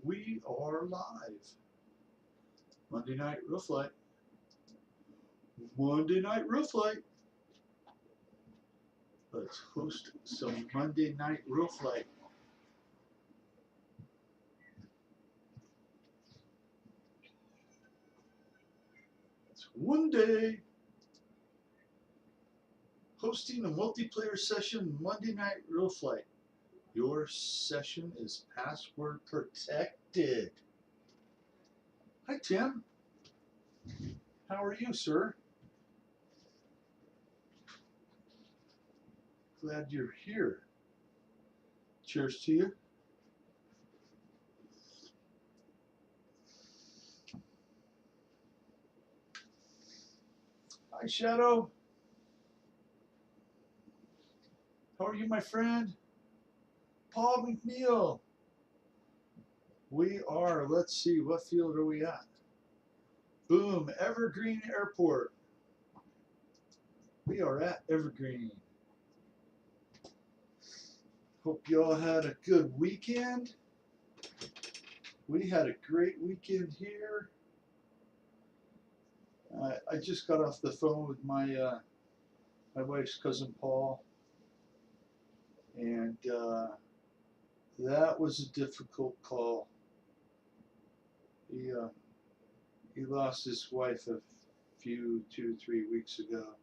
We are live. Monday Night Real Flight. Monday Night Real Flight. Let's host some Monday Night Real Flight. It's one day hosting a multiplayer session Monday Night Real Flight. Your session is password protected. Hi, Tim. How are you, sir? Glad you're here. Cheers to you. Hi, Shadow. How are you, my friend? Paul McNeil. We are, let's see, what field are we at? Boom, Evergreen Airport. We are at Evergreen. Hope you all had a good weekend. We had a great weekend here. I just got off the phone with my wife's cousin Paul, and that was a difficult call. He lost his wife a few 2-3 weeks ago,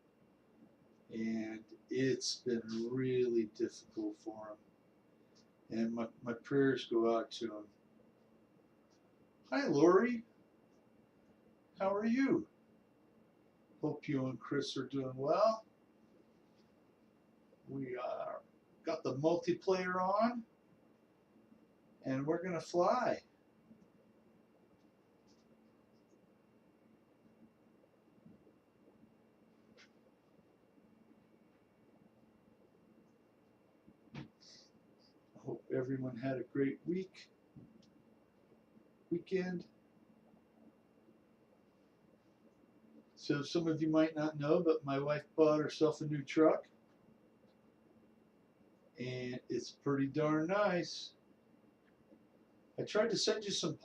and it's been really difficult for him. And my prayers go out to him. Hi, Lori. How are you? Hope you and Chris are doing well. We got the multiplayer on, and we're going to fly. I hope everyone had a great weekend. So some of you might not know, but my wife bought herself a new truck, and it's pretty darn nice. I tried to send you some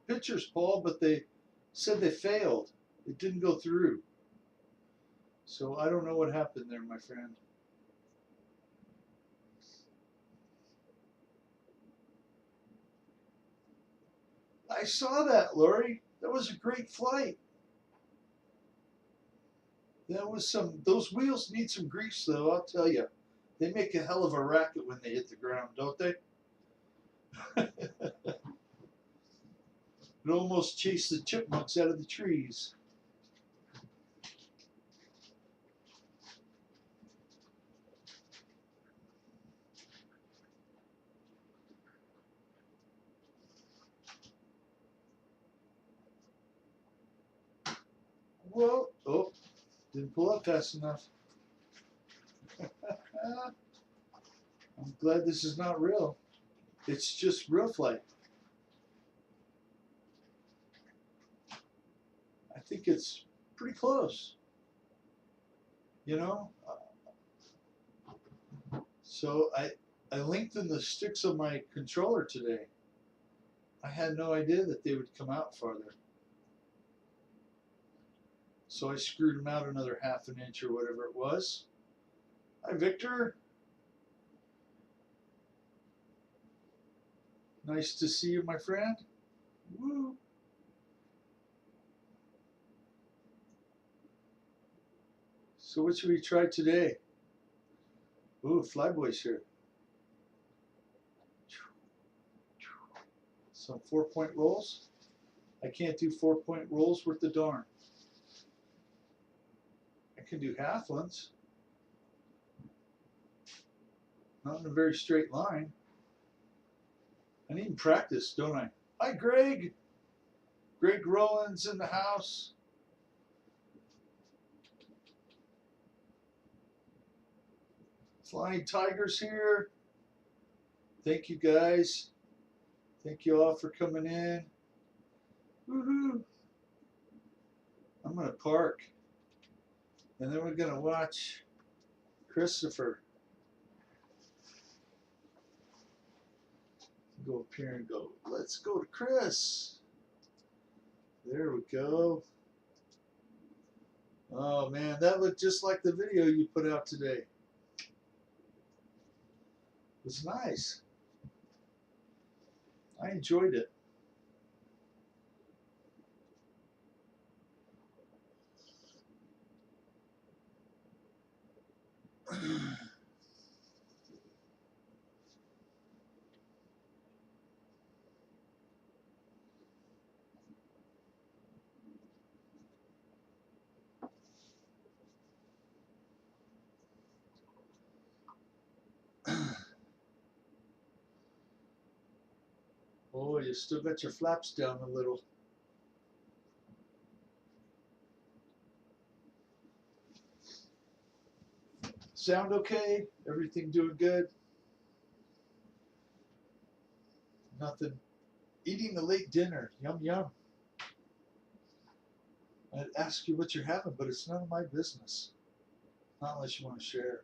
pictures, Paul, but they said they failed. It didn't go through. So I don't know what happened there, my friend. I saw that, Lori. That was a great flight. Those wheels need some grease, though, I'll tell you. They make a hell of a racket when they hit the ground, don't they? It almost chased the chipmunks out of the trees. Whoa, oh, didn't pull up fast enough. I'm glad this is not real. It's just real flight. I think it's pretty close. You know? So I lengthened the sticks of my controller today. I had no idea that they would come out farther. So I screwed them out another half an inch or whatever it was. Hi, Victor. Nice to see you, my friend. Woo. So what should we try today? Ooh, Flyboy's here. Some 4-point rolls. I can't do 4-point rolls worth the darn. I can do half ones. Not in a very straight line. I need practice, don't I? Hi, Greg. Greg Rollins in the house. Flying Tigers here. Thank you, guys. Thank you all for coming in. Woohoo! I'm going to park. And then we're going to watch Christopher go up here and go, let's go to Chris. There we go. Oh man, that looked just like the video you put out today. It was nice. I enjoyed it. Oh, you still got your flaps down a little. Sound okay? Everything doing good? Nothing. Eating a late dinner. Yum, yum. I'd ask you what you're having, but it's none of my business. Not unless you want to share.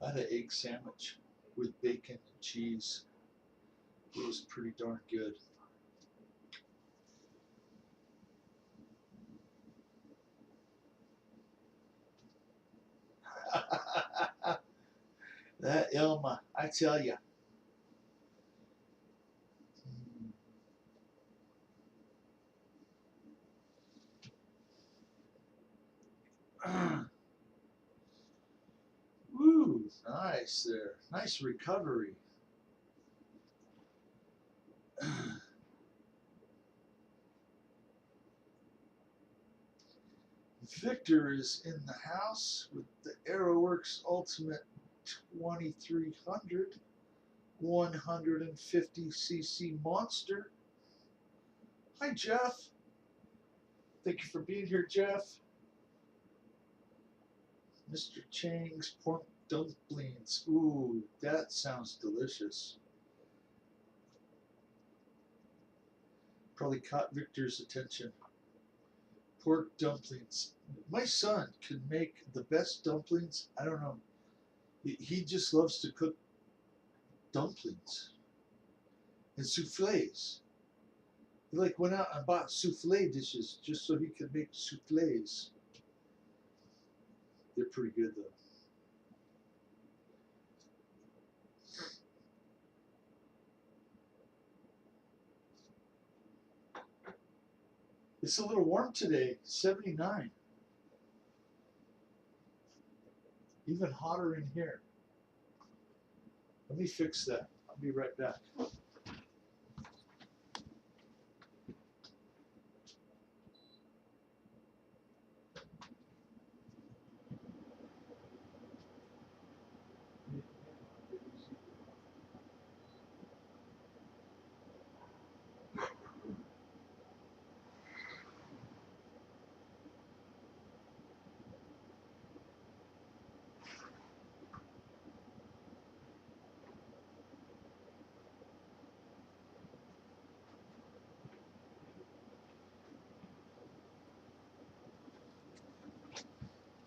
I had an egg sandwich with bacon and cheese. It was pretty darn good. That Ilma, I tell you. Woo, nice there. Nice recovery. Victor is in the house with the AeroWorks Ultimate 2300 150cc Monster. Hi, Jeff. Thank you for being here, Jeff. Mr. Chang's pork dumplings. Ooh, that sounds delicious. Probably caught Victor's attention. Pork dumplings. My son can make the best dumplings. I don't know. He just loves to cook dumplings and souffles. He like went out and bought souffle dishes just so he could make souffles. They're pretty good though. It's a little warm today, 79. Even hotter in here. Let me fix that. I'll be right back.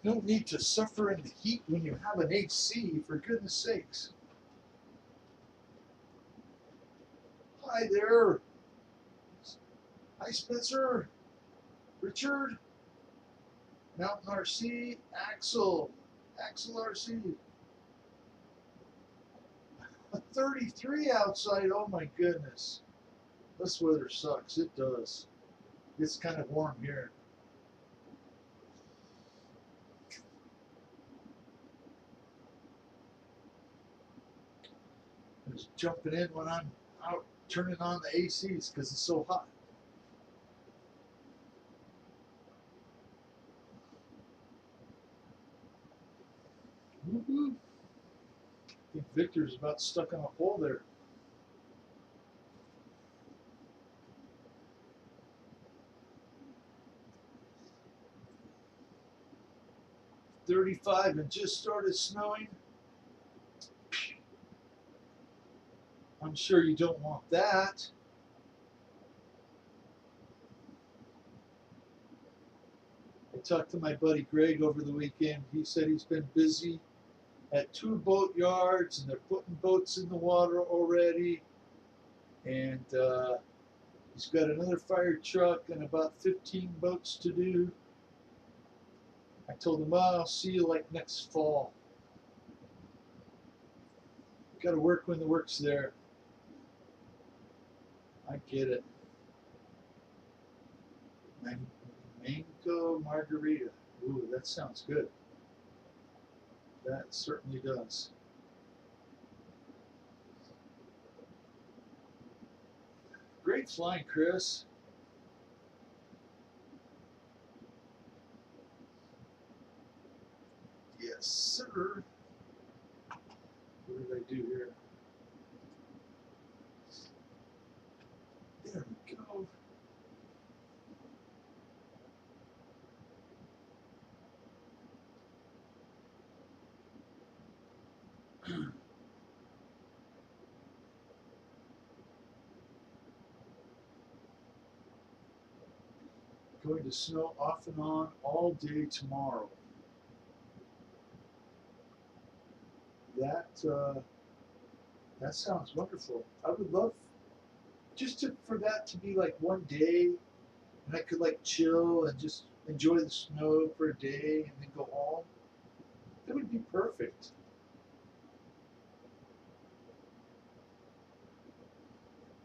You don't need to suffer in the heat when you have an AC, for goodness sakes. Hi there. Hi, Spencer. Richard. Mountain RC. Axel. Axel RC. 33 outside. Oh my goodness. This weather sucks. It does. It's kind of warm here. I'm just jumping in when I'm out turning on the ACs because it's so hot. Woo-hoo. I think Victor's about stuck on a pole there. .35 and just started snowing. I'm sure you don't want that. I talked to my buddy Greg over the weekend. He said he's been busy at 2 boat yards, and they're putting boats in the water already. And he's got another fire truck and about 15 boats to do. I told him, well, I'll see you like next fall. Got to work when the work's there. I get it. Mango margarita. Ooh, that sounds good. That certainly does. Great flying, Chris. Yes, sir. What did I do here? There we go. Going to snow off and on all day tomorrow. That sounds wonderful. I would love for that to be like one day, and I could like chill and just enjoy the snow for a day and then go home. That would be perfect.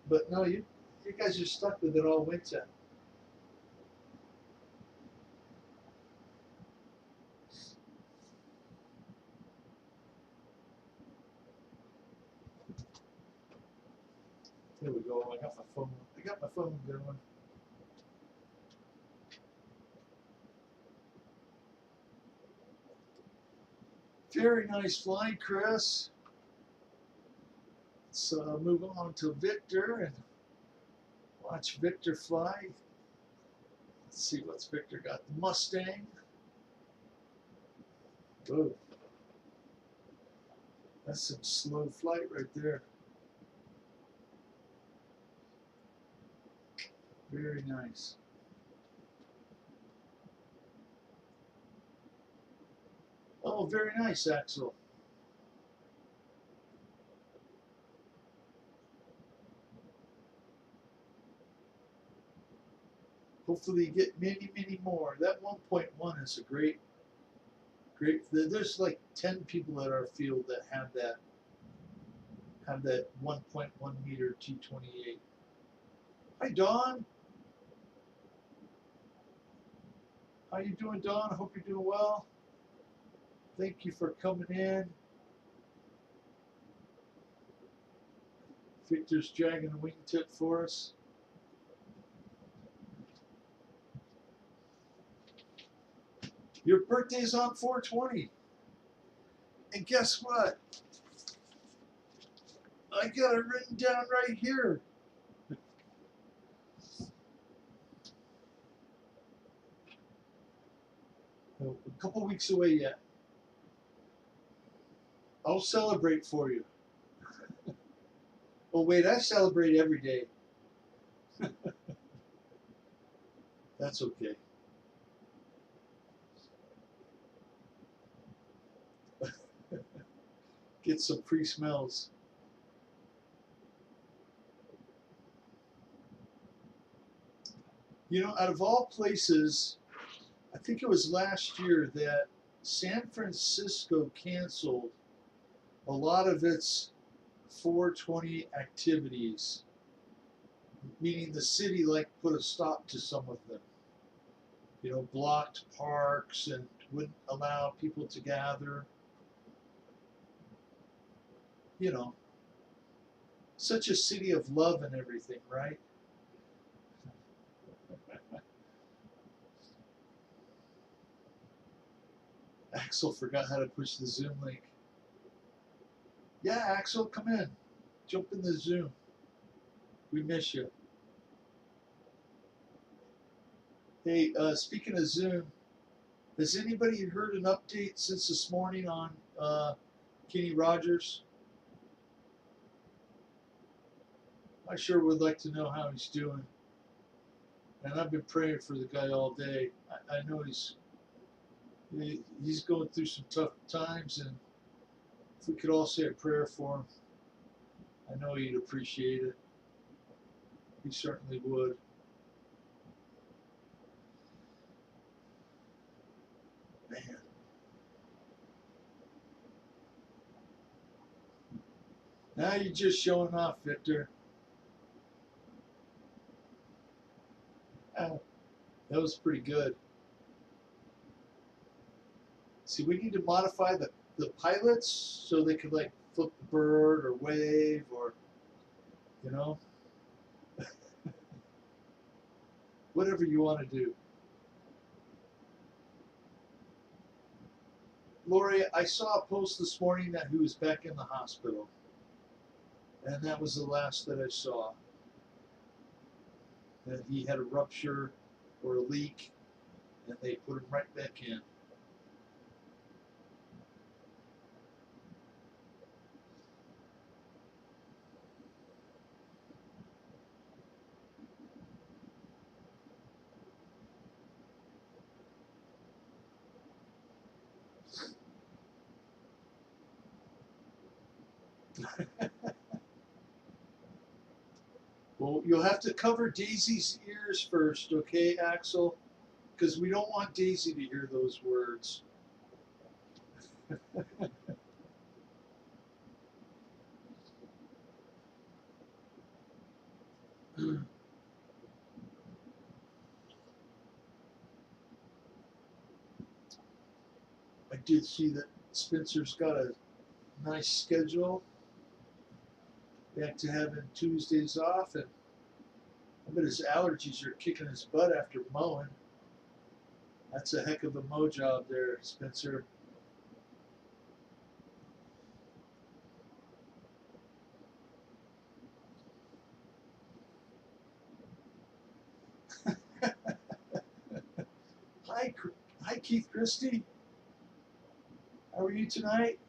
But no, you guys are stuck with it all winter. There we go. I got my phone. I got my phone going. Very nice flying, Chris. Let's move on to Victor and watch Victor fly. Let's see what's Victor got. The Mustang. Oh, that's some slow flight right there. Very nice. Oh, very nice, Axel. Hopefully you get many, many more. That 1.1 is a great. There's like 10 people at our field that have that 1.1 meter T28. Hi, Don. How you doing, Don? I hope you're doing well. Thank you for coming in. Victor's dragging a wingtip for us. Your birthday's on 420. And guess what? I got it written down right here. Oh, a couple weeks away yet. I'll celebrate for you. Oh, wait, I celebrate every day. That's okay. Get some free smells. You know, out of all places, I think it was last year that San Francisco canceled a lot of its 420 activities, meaning the city like put a stop to some of them. You know, blocked parks and wouldn't allow people to gather. You know, such a city of love and everything, right? Axel forgot how to push the Zoom link. Yeah, Axel, come in. Jump in the Zoom. We miss you. Hey, speaking of Zoom, has anybody heard an update since this morning on Kenny Rogers? I sure would like to know how he's doing. And I've been praying for the guy all day. I know he's going through some tough times, and If we could all say a prayer for him, I know he'd appreciate it. He certainly would. Man. Now you're just showing off, Victor. That was pretty good. See, we need to modify the pilots so they could like flip the bird or wave or, you know, whatever you want to do. Lori, I saw a post this morning that he was back in the hospital. And that was the last that I saw. That he had a rupture or a leak, and they put him right back in. Well, you'll have to cover Daisy's ears first, okay, Axel? Because we don't want Daisy to hear those words. I did see that Spencer's got a nice schedule. Back to having Tuesdays off, and I bet his allergies are kicking his butt after mowing. That's a heck of a mow job there, Spencer. Hi, Keith Christie. How are you tonight?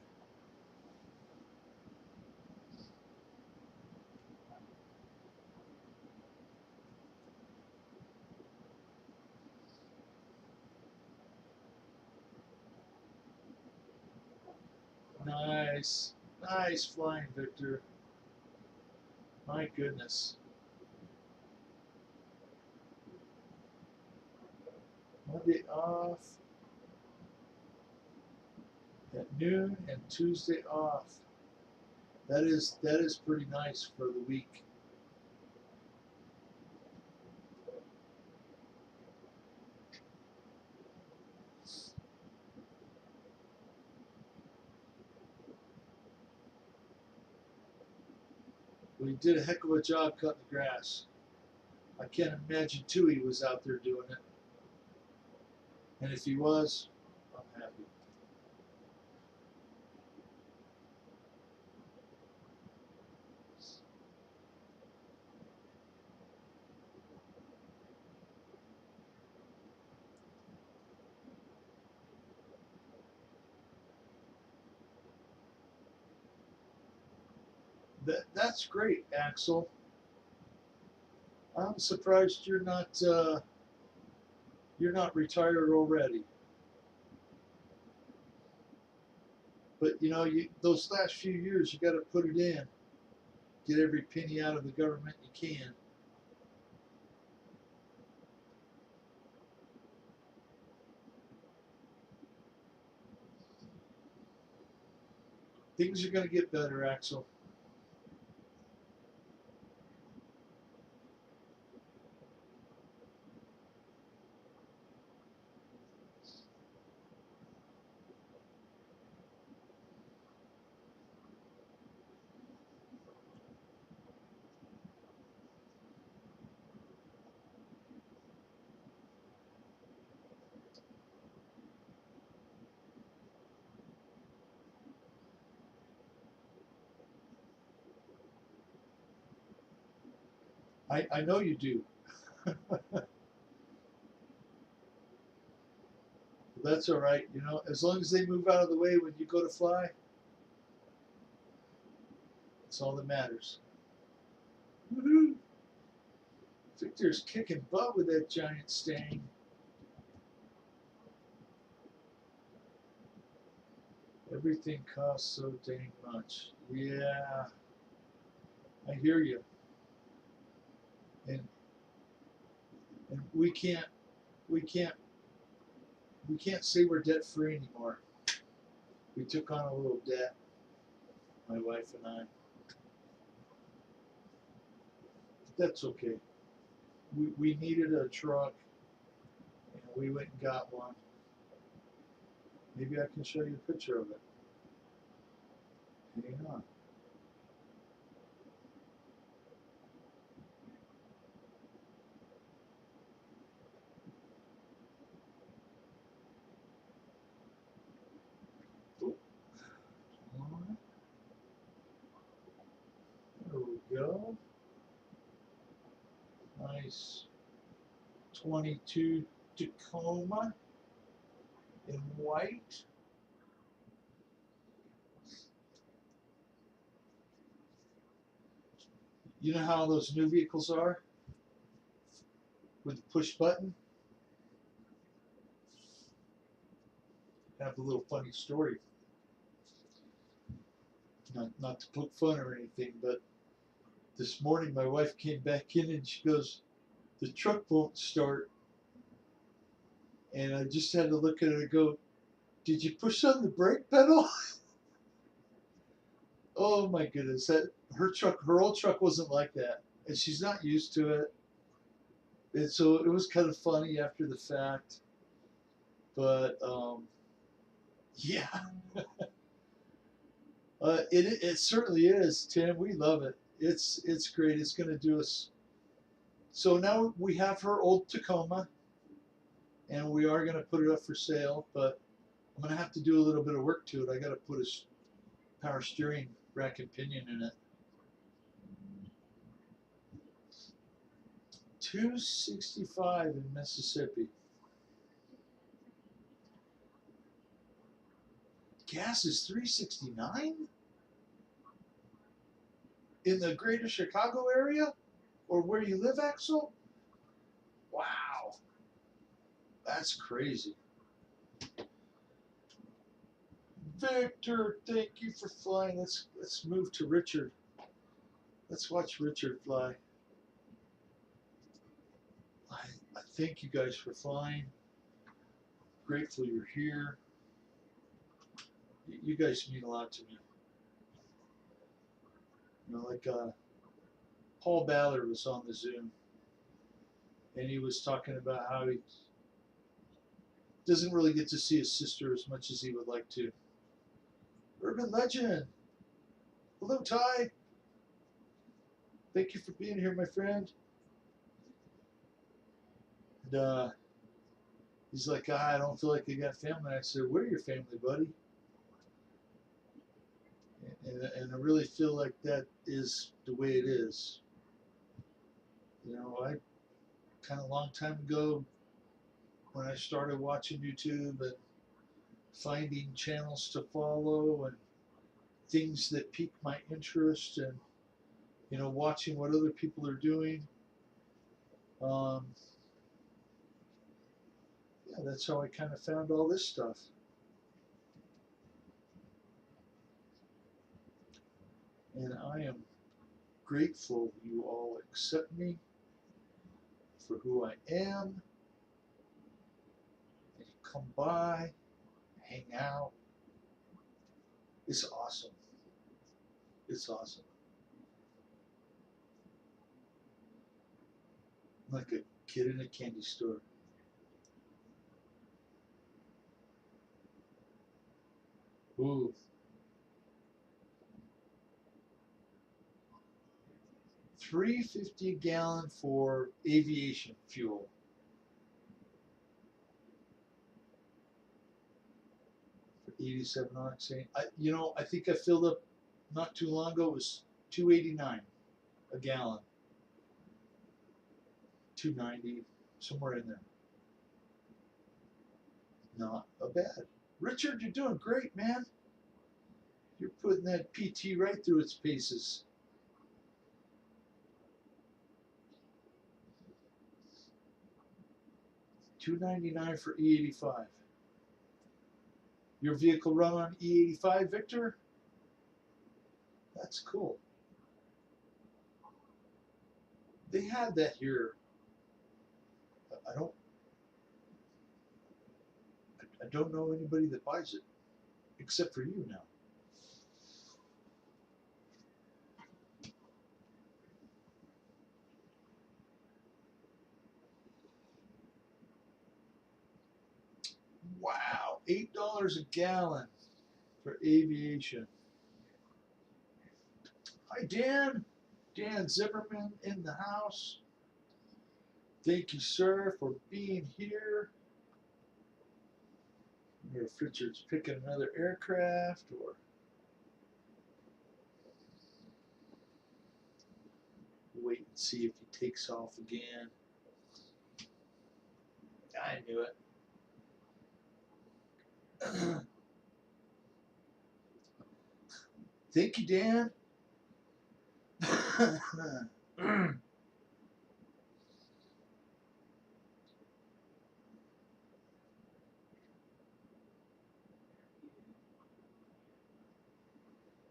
Nice. Nice flying, Victor. My goodness. Monday off at noon and Tuesday off. That is pretty nice for the week. Well, he did a heck of a job cutting the grass. I can't imagine Tui was out there doing it. And if he was, I'm happy. That's great, Axel. I'm surprised you're not retired already. But you know, those last few years, you got to put it in, get every penny out of the government you can. Things are going to get better, Axel. I know you do. That's all right. You know, as long as they move out of the way when you go to fly, that's all that matters. Woohoo! Victor's kicking butt with that giant stang. Everything costs so dang much. Yeah, I hear you. And we can't we can't we can't say we're debt free anymore. We took on a little debt, my wife and I. That's okay. We needed a truck, and we went and got one. Maybe I can show you a picture of it. Hang on. Oh, there we go. Nice 22 Tacoma in white. You know how those new vehicles are with the push button? I have a little funny story. Not to poke fun or anything, but this morning my wife came back in and she goes, "The truck won't start." And I just had to look at her and go, "Did you push on the brake pedal?" Oh my goodness, that her old truck wasn't like that, and she's not used to it. And so it was kind of funny after the fact, but yeah, it certainly is, Tim. We love it. It's great. It's going to do us. So now we have her old Tacoma, and we are going to put it up for sale, but I'm going to have to do a little bit of work to it. I got to put a power steering rack and pinion in it. 265 in Mississippi. Gas is 369 in the greater Chicago area, or where you live, Axel? Wow, that's crazy. Victor, thank you for flying. Let's move to Richard. Let's watch Richard fly. I thank you guys for flying. Grateful you're here. You guys mean a lot to me. You know, like Paul Ballard was on the Zoom, and he was talking about how he doesn't really get to see his sister as much as he would like to. Urban Legend. Hello, Ty. Thank you for being here, my friend. And he's like, I don't feel like I got family. I said, we're your family, buddy. And I really feel like that is the way it is. You know, I kind of a long time ago when I started watching YouTube and finding channels to follow and things that pique my interest and, you know, watching what other people are doing. Um, yeah, that's how I kind of found all this stuff. And I am grateful you all accept me for who I am. And you come by, hang out. It's awesome. It's awesome. I'm like a kid in a candy store. Ooh. $3.50 a gallon for aviation fuel. For 87 octane. I think I filled up not too long ago. It was $2.89 a gallon. 290, somewhere in there. Not a bad. Richard, you're doing great, man. You're putting that PT right through its paces. $2.99 for E85. Your vehicle run on E85, Victor? That's cool. They had that here. I don't know anybody that buys it, except for you now. Wow, $8 a gallon for aviation. Hi, Dan. Dan Zimmerman in the house. Thank you, sir, for being here. I wonder if Richard's picking another aircraft or. Wait and see if he takes off again. I knew it. Thank you, Dan.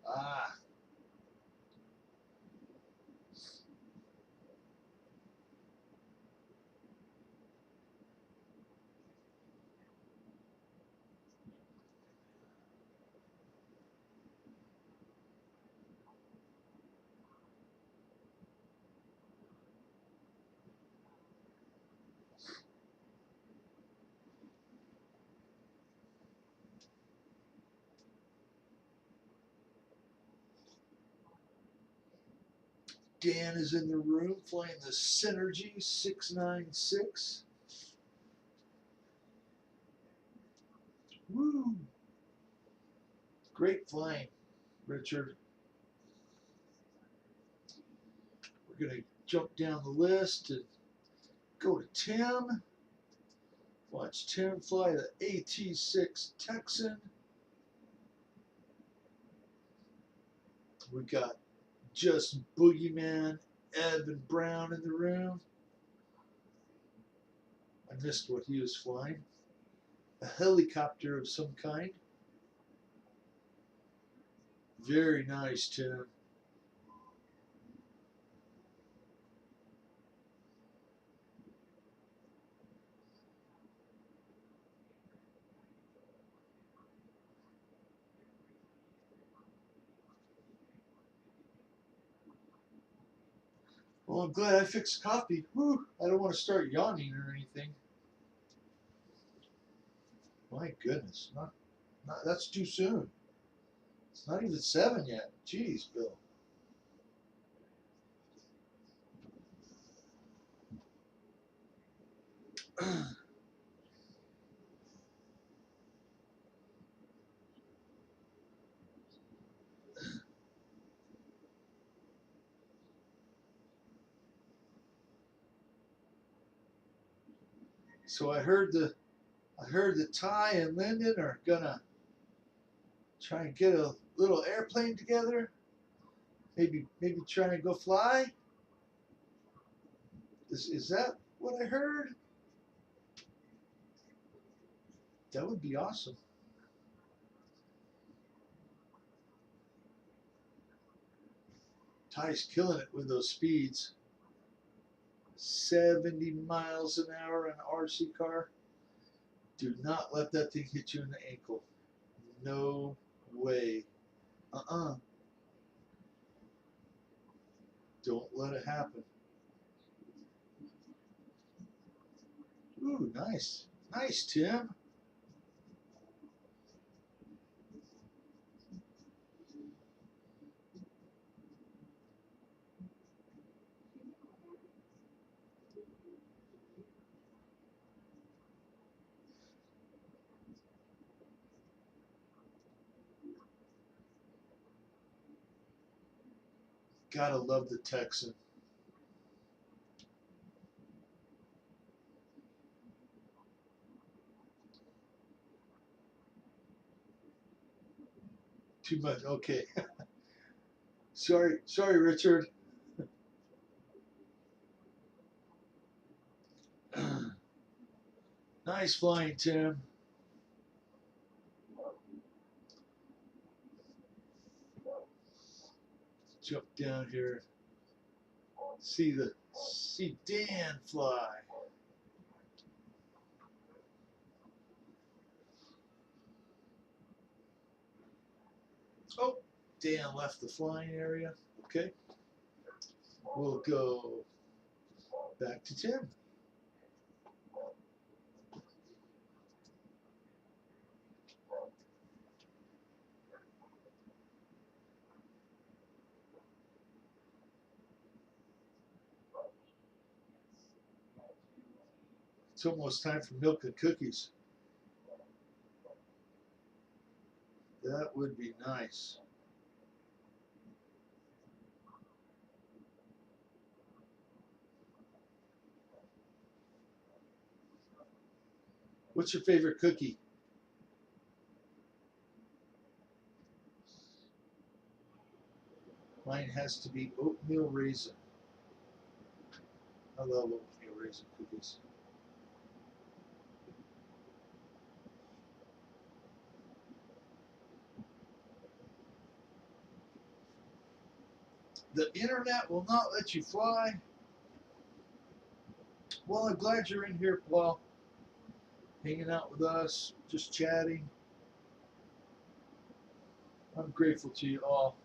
Ah, Dan is in the room flying the Synergy 696. Woo! Great flying, Richard. We're going to jump down the list and go to Tim. Watch Tim fly the AT6 Texan. We got just Boogeyman Evan Brown in the room. I missed what he was flying. A helicopter of some kind. Very nice, Tim. Well, I'm glad I fixed coffee. Whew, I don't want to start yawning or anything. My goodness, not that's too soon. It's not even 7 yet. Jeez, Bill. So I heard that Ty and Lyndon are gonna try and get a little airplane together. Maybe try and go fly. Is that what I heard? That would be awesome. Ty's killing it with those speeds. 70 miles an hour in an RC car. Do not let that thing hit you in the ankle. No way. Don't let it happen. Ooh, nice. Nice, Tim. Gotta love the Texan. Too much. Okay. Sorry, Richard. Nice flying, Tim. Jump down here. See Dan fly. Oh, Dan left the flying area. Okay. We'll go back to Tim. It's almost time for milk and cookies. That would be nice. What's your favorite cookie? Mine has to be oatmeal raisin. I love oatmeal raisin cookies. The internet will not let you fly. Well, I'm glad you're in here, Paul, hanging out with us, just chatting. I'm grateful to you all.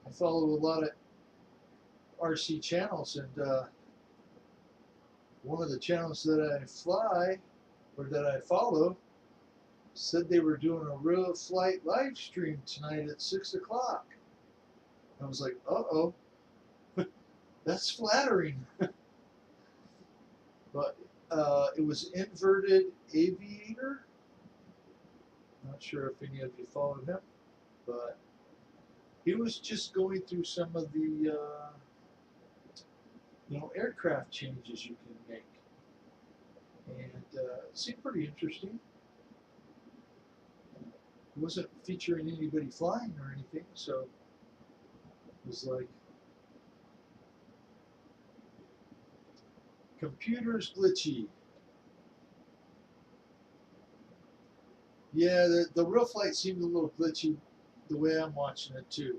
I follow a lot of RC channels, and one of the channels that I fly or that I follow said they were doing a real flight live stream tonight at 6 o'clock. I was like, uh-oh, that's flattering. But it was Inverted Aviator. Not sure if any of you followed him, but he was just going through some of the aircraft changes you can make, and it seemed pretty interesting. It wasn't featuring anybody flying or anything, so it was like, computer's glitchy. Yeah, the real flight seemed a little glitchy the way I'm watching it too.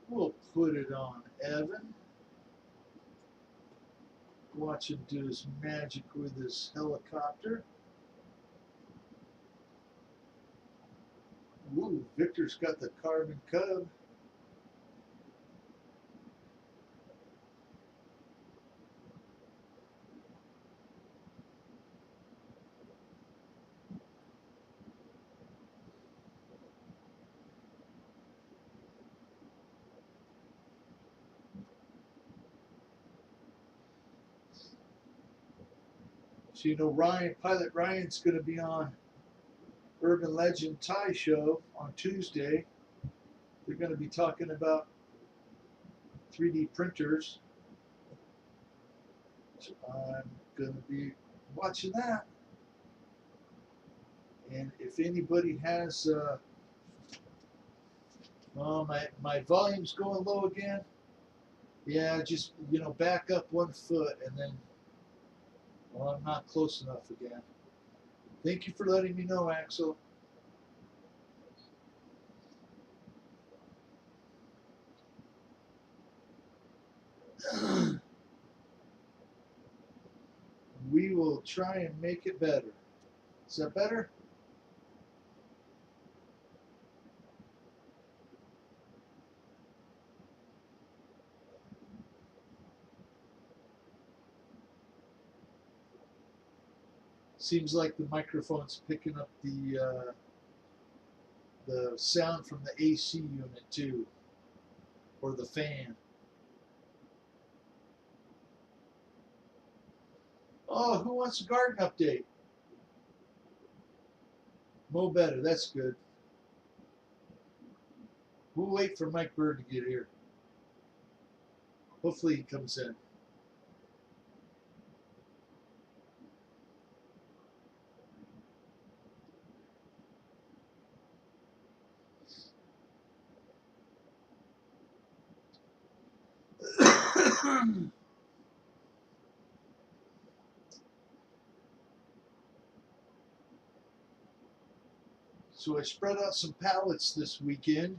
We'll put it on Evan. Watch him do his magic with his helicopter. Ooh, Victor's got the Carbon Cub. So Pilot Ryan's going to be on Urban Legend Tie Show on Tuesday. They're going to be talking about 3D printers. So I'm going to be watching that. And if anybody has, my volume's going low again. Yeah, just back up 1 foot, and then, well, I'm not close enough again. Thank you for letting me know, Axel. We will try and make it better. Is that better? Seems like the microphone's picking up the sound from the AC unit too, or the fan. Oh, who wants a garden update? Mo better, that's good. We'll wait for Mike Bird to get here. Hopefully he comes in. So I spread out some pallets this weekend,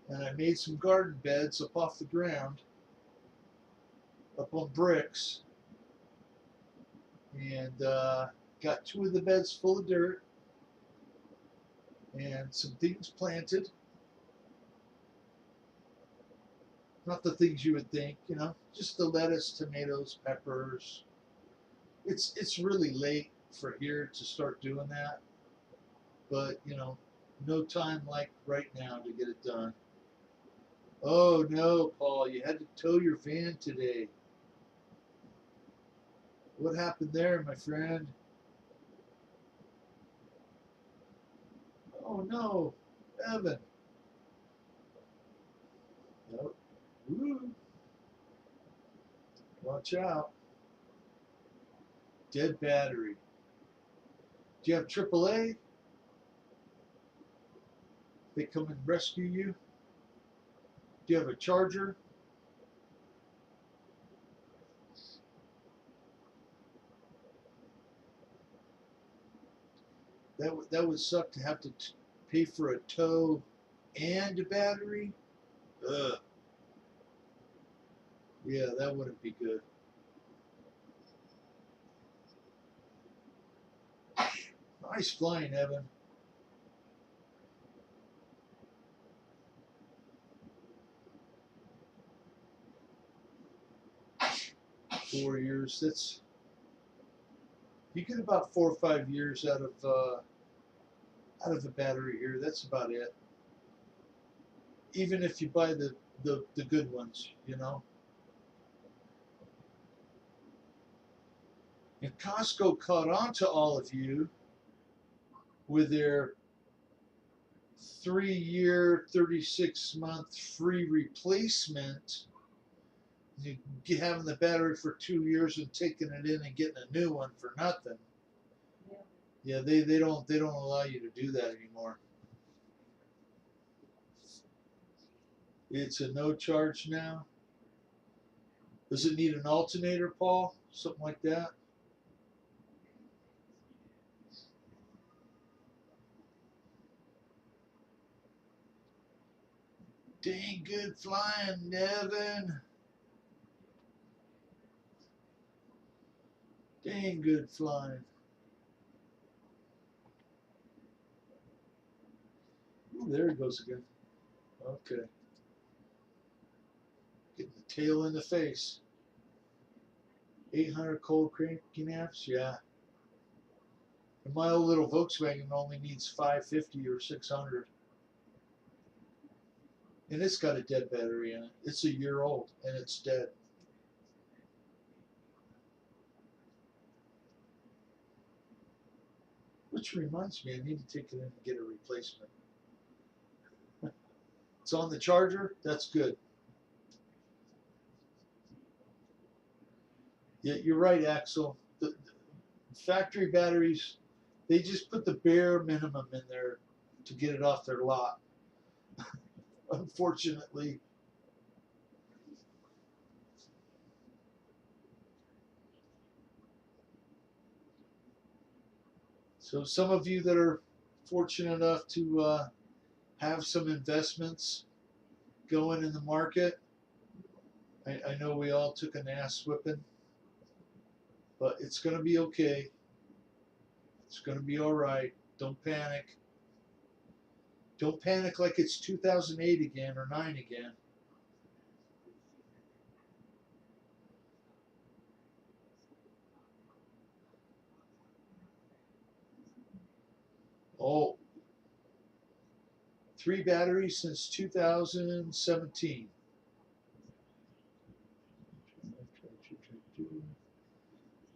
and I made some garden beds up off the ground, up on bricks, and got 2 of the beds full of dirt and some things planted. Not the things you would think, you know, just the lettuce, tomatoes, peppers. It's really late for here to start doing that, but you know, no time like right now to get it done. Oh no, Paul, you had to tow your van today. What happened there, my friend? Oh no, Evan. Nope. Ooh, watch out. Dead battery. Do you have AAA? They come and rescue you? Do you have a charger? That would suck to have to pay for a tow and a battery. Ugh. Yeah, that wouldn't be good. Nice flying, Evan. 4 years. That's you get about 4 or 5 years out of the battery here. That's about it. Even if you buy the good ones, you know. And Costco caught on to all of you with their 3-year, 36-month free replacement. You having the battery for 2 years and taking it in and getting a new one for nothing. Yeah, they don't allow you to do that anymore. It's a no charge now. Does it need an alternator, Paul? Something like that? Dang good flying, Nevin. Dang good flying. Ooh, there it goes again. Okay. Getting the tail in the face. 800 cold cranking amps? Yeah. And my old little Volkswagen only needs 550 or 600. And it's got a dead battery in it. It's a year old and it's dead. Which reminds me, I need to take it in and get a replacement. It's on the charger. That's good. Yeah, you're right, Axel. The factory batteries, they just put the bare minimum in there to get it off their lot. Unfortunately. So some of you that are fortunate enough to have some investments going in the market, I know we all took an ass whipping, but it's going to be okay. It's going to be all right. Don't panic. Don't panic like it's 2008 again or 9 again. Oh, 3 batteries since 2017.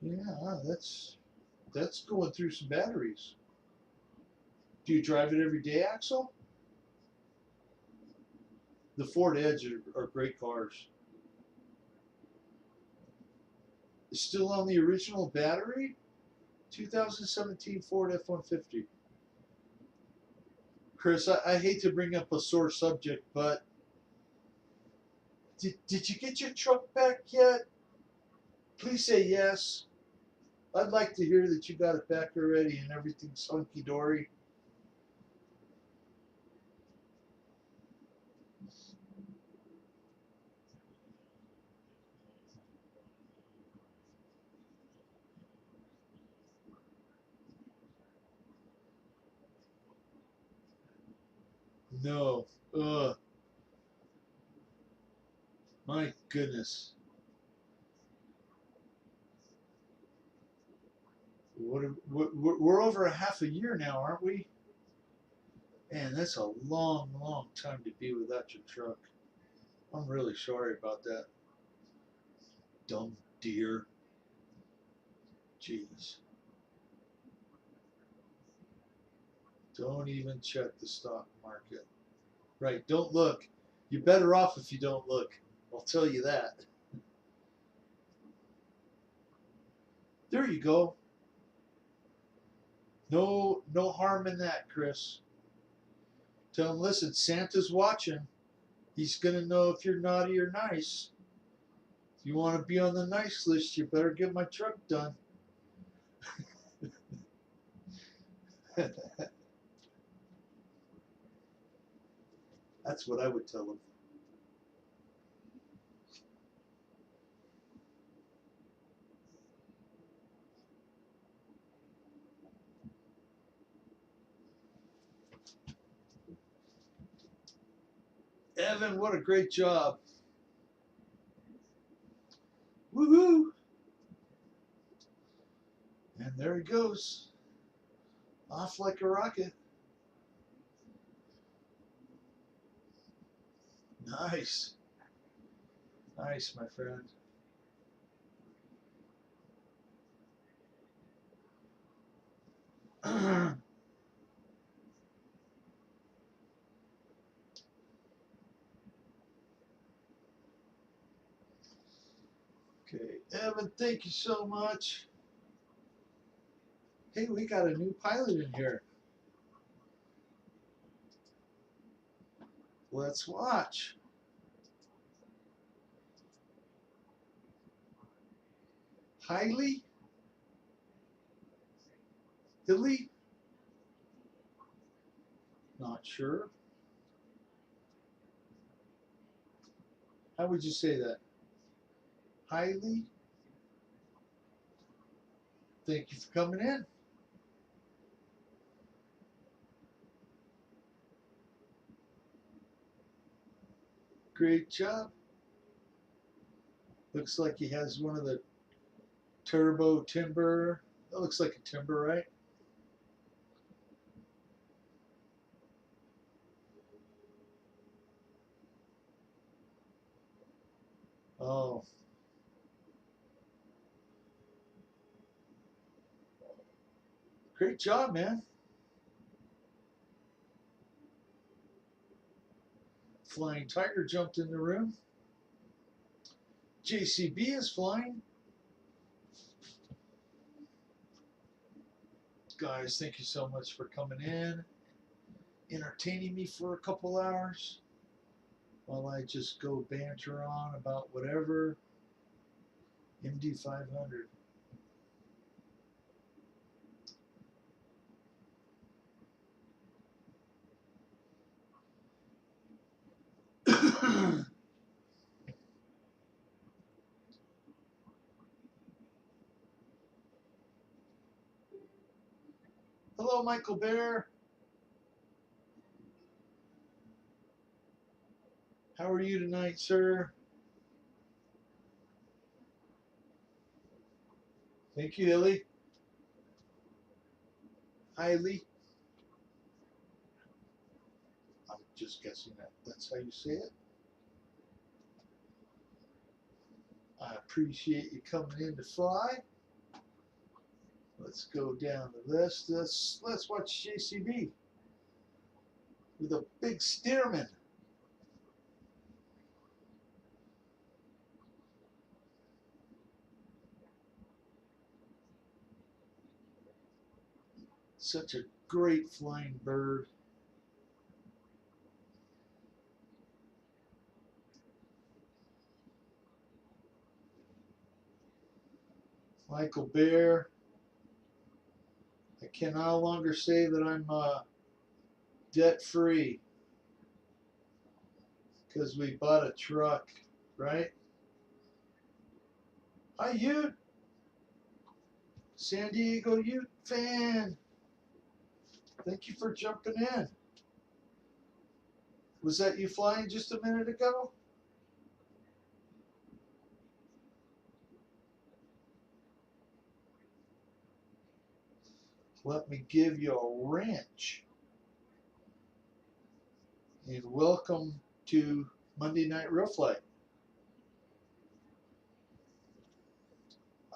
Yeah, that's going through some batteries. Do you drive it every day, Axel? The Ford Edge are great cars. It's still on the original battery? 2017 Ford F-150. Chris, I hate to bring up a sore subject, but did you get your truck back yet? Please say yes. I'd like to hear that you got it back already and everything's hunky dory. No. Ugh. My goodness. We're over a half a year now, aren't we? Man, that's a long, long time to be without your truck. I'm really sorry about that. Dumb deer. Jeez. Don't even check the stock market. Right, don't look. You're better off if you don't look. I'll tell you that. There you go. No harm in that, Chris. Tell him, listen, Santa's watching. He's gonna know if you're naughty or nice. If you want to be on the nice list, you better get my truck done. That's what I would tell him. Evan, what a great job. Woohoo! And there he goes. Off like a rocket. Nice. Nice, my friend. Okay, Evan, thank you so much. Hey, we got a new pilot in here. Let's watch. Hiley? Hilly? Not sure. How would you say that? Hiley? Thank you for coming in. Great job. Looks like he has one of the turbo timber. That looks like a timber, right? Oh, great job, man. Flying Tiger jumped in the room. JCB is flying. Guys, thank you so much for coming in, entertaining me for a couple hours while I just go banter on about whatever. MD 500. Hello, Michael Bear. How are you tonight, sir? Thank you, Hilly. Hi, Lee. I'm just guessing that's how you say it. I appreciate you coming in to fly. Let's go down the list. Let's watch JCB with a big Stearman. Such a great flying bird. Michael Bear. I can no longer say that I'm debt free because we bought a truck, right? Hi, Ute. San Diego Ute fan. Thank you for jumping in. Was that you flying just a minute ago? Let me give you a wrench. And welcome to Monday Night Real Flight.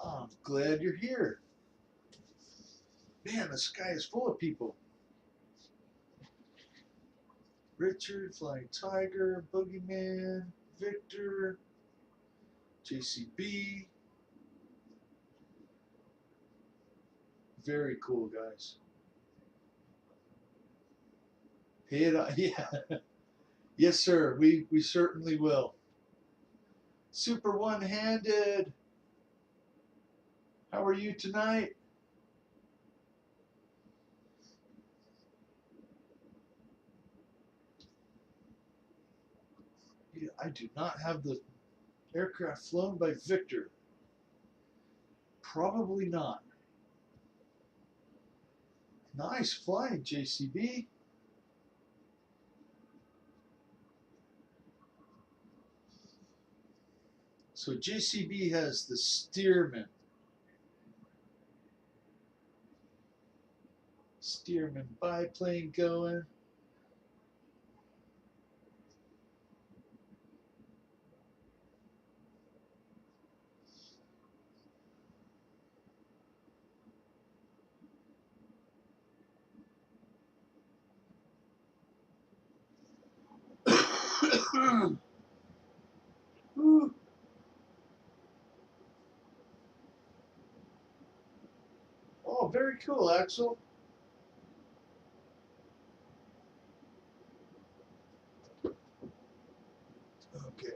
Oh, I'm glad you're here. Man, the sky is full of people. Richard, Flying Tiger, Boogeyman, Victor, JCB. Very cool, guys. Hey, yeah. Yes, sir. We certainly will. Super one-handed. How are you tonight? Yeah, I do not have the aircraft flown by Victor. Probably not. Nice flying, JCB. So JCB has the Stearman biplane going. Oh, very cool, Axel. Okay,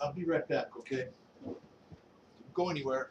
I'll be right back, okay? Don't go anywhere.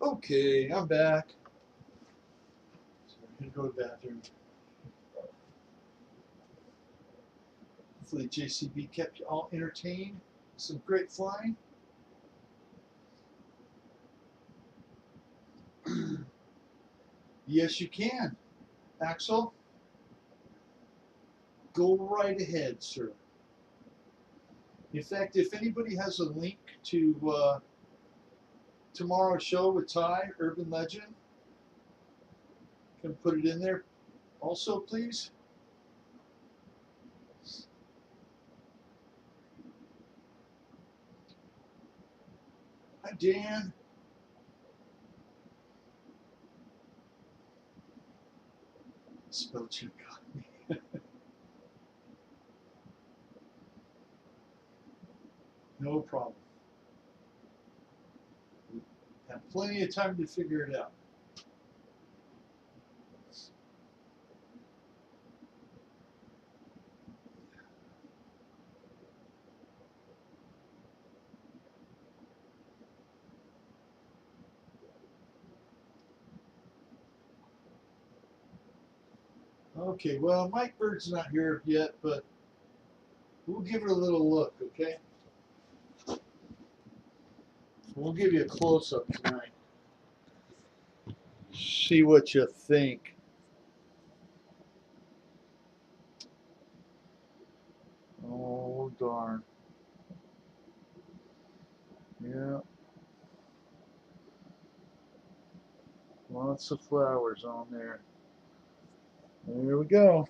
Okay, I'm back. So I'm gonna go to the bathroom. Hopefully JCB kept you all entertained. Some great flying. Yes, you can. Axel, go right ahead, sir. In fact, if anybody has a link to tomorrow's show with Ty, Urban Legend, can put it in there also, please. Hi, Dan. Spell check got me. No problem. Have plenty of time to figure it out. Okay, well, Mike Bird's not here yet, but we'll give it a little look, okay? We'll give you a close-up tonight. See what you think. Oh, darn. Yeah. Lots of flowers on there. There we go.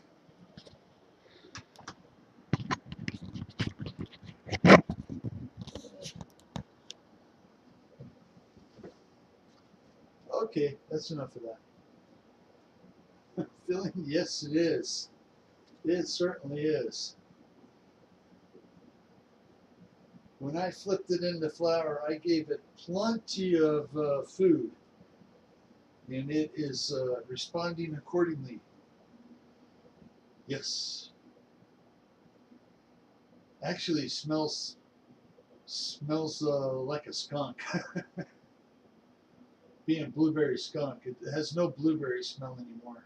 Okay, that's enough of that. Filling? Yes, it is. It certainly is. When I flipped it into flower, I gave it plenty of food, and it is responding accordingly. Yes. Actually, smells like a skunk. Being a blueberry skunk, it has no blueberry smell anymore.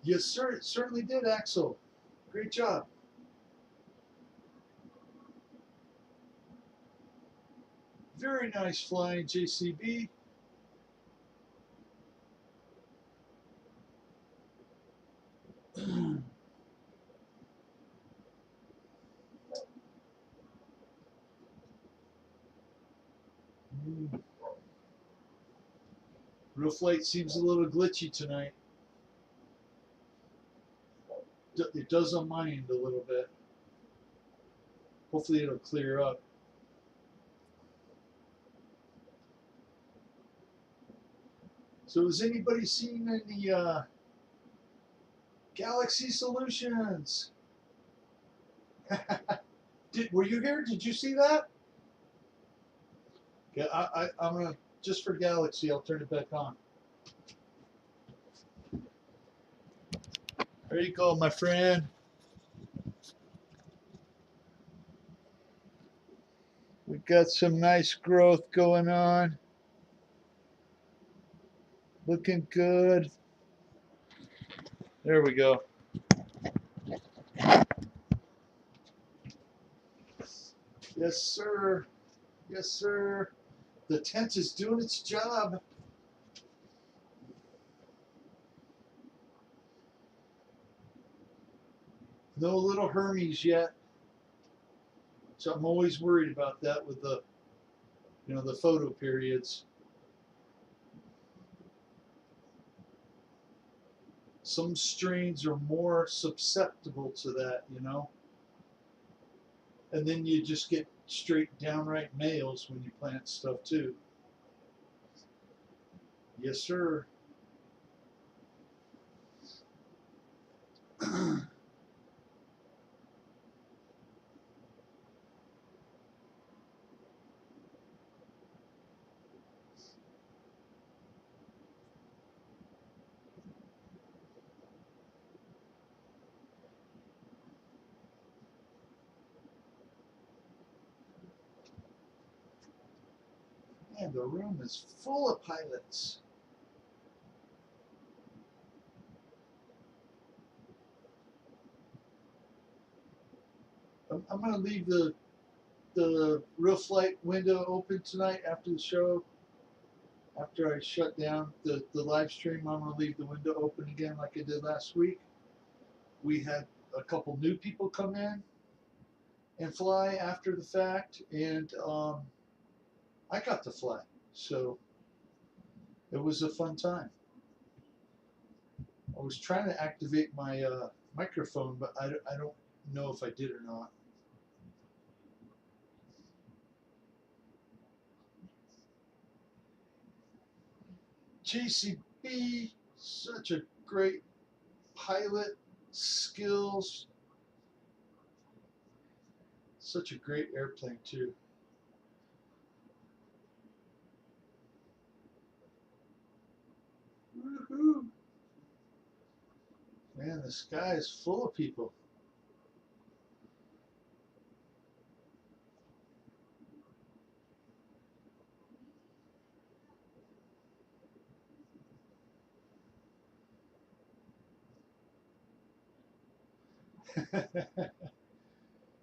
Yes, sir. It certainly did, Axel. Great job. Very nice flying, JCB. Real flight seems a little glitchy tonight. It does on my end a little bit. Hopefully it'll clear up. So has anybody seen any Galaxy Solutions? Were you here? Did you see that? Yeah, I'm gonna, just for Galaxy, I'll turn it back on. There you go, my friend. We've got some nice growth going on. Looking good. There we go. Yes, sir. Yes, sir. The tent is doing its job. No little Hermes yet. So I'm always worried about that with the, the photo periods. Some strains are more susceptible to that. And then you just get straight downright males when you plant stuff too. Yes, sir. Man, the room is full of pilots. I'm going to leave the real flight window open tonight after the show. After I shut down the live stream, I'm going to leave the window open again like I did last week. We had a couple new people come in and fly after the fact, and I got to fly. So it was a fun time. I was trying to activate my microphone, but I don't know if I did or not. JCB, such a great pilot, skills, such a great airplane too. Woohoo! Man, the sky is full of people.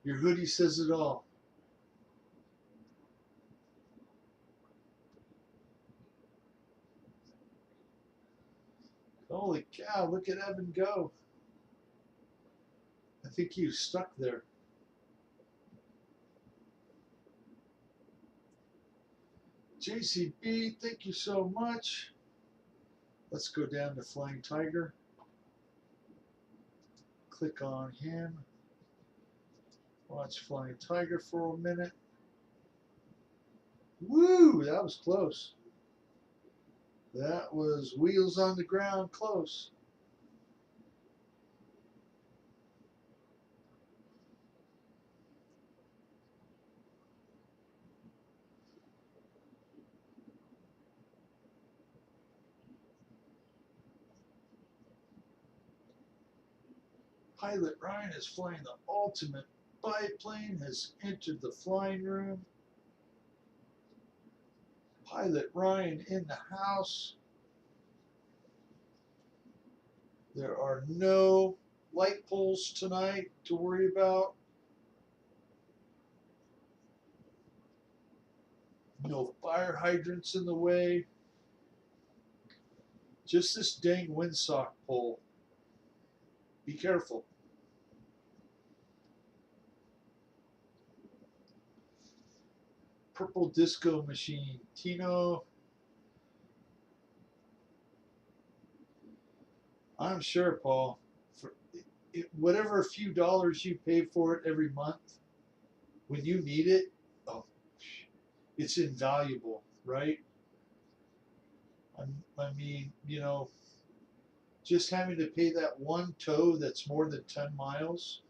Your hoodie says it all. Holy cow, look at Evan go. I think he was stuck there. JCB, thank you so much. Let's go down to Flying Tiger. Click on him. Watch Flying Tiger for a minute. Woo, that was close. That was wheels on the ground close. Pilot Ryan is flying the ultimate biplane, has entered the flying room. Pilot Ryan in the house. There are no light poles tonight to worry about. No fire hydrants in the way. Just this dang windsock pole. Be careful. Purple Disco Machine. Tino, I'm sure, Paul, for whatever few dollars you pay for it every month, when you need it, oh, it's invaluable, right? I mean, just having to pay that one tow that's more than 10 miles.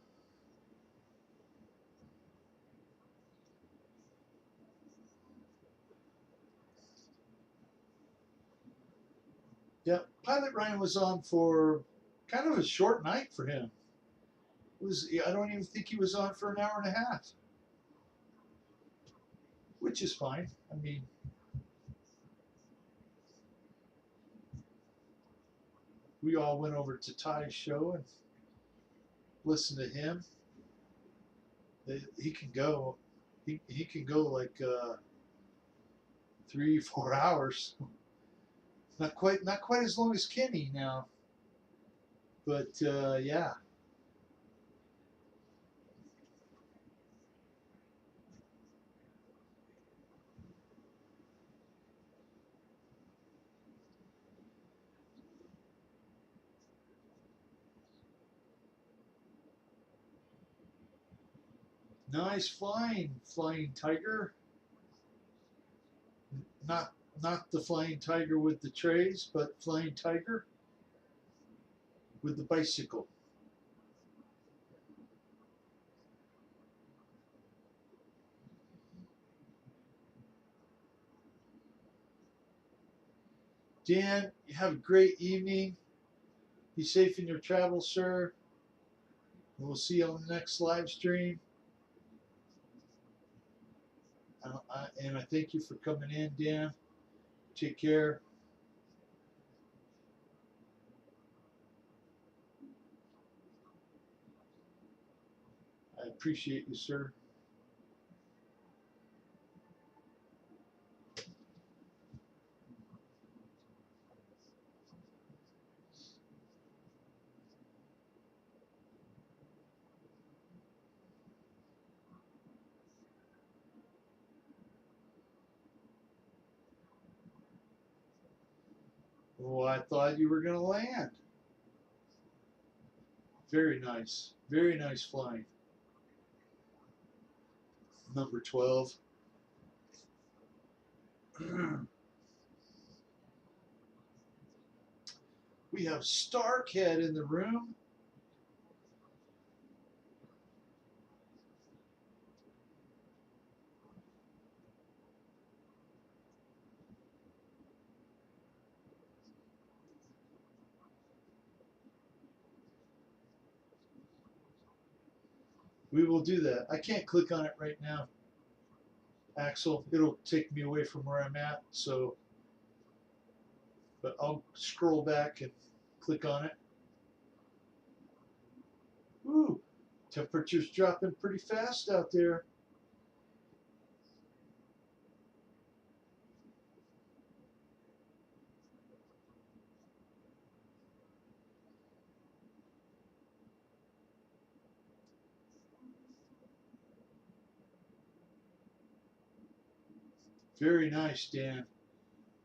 Yeah, Pilot Ryan was on for kind of a short night for him. I don't even think he was on for an hour and a half, which is fine. I mean, we all went over to Ty's show and listened to him. He can go. He can go like 3 4 hours. Not quite as long as Kenny now, but yeah. Nice Flying Tiger. Not not the Flying Tiger with the trays, but Flying Tiger with the bicycle. Dan, you have a great evening. Be safe in your travels, sir. We'll see you on the next live stream. And I thank you for coming in, Dan. Take care. I appreciate you, sir. Oh, I thought you were going to land. Very nice. Very nice flying. Number 12. We have Starkhead in the room. We will do that. I can't click on it right now, Axel. It'll take me away from where I'm at. So, but I'll scroll back and click on it. Ooh, temperature's dropping pretty fast out there. Very nice, Dan.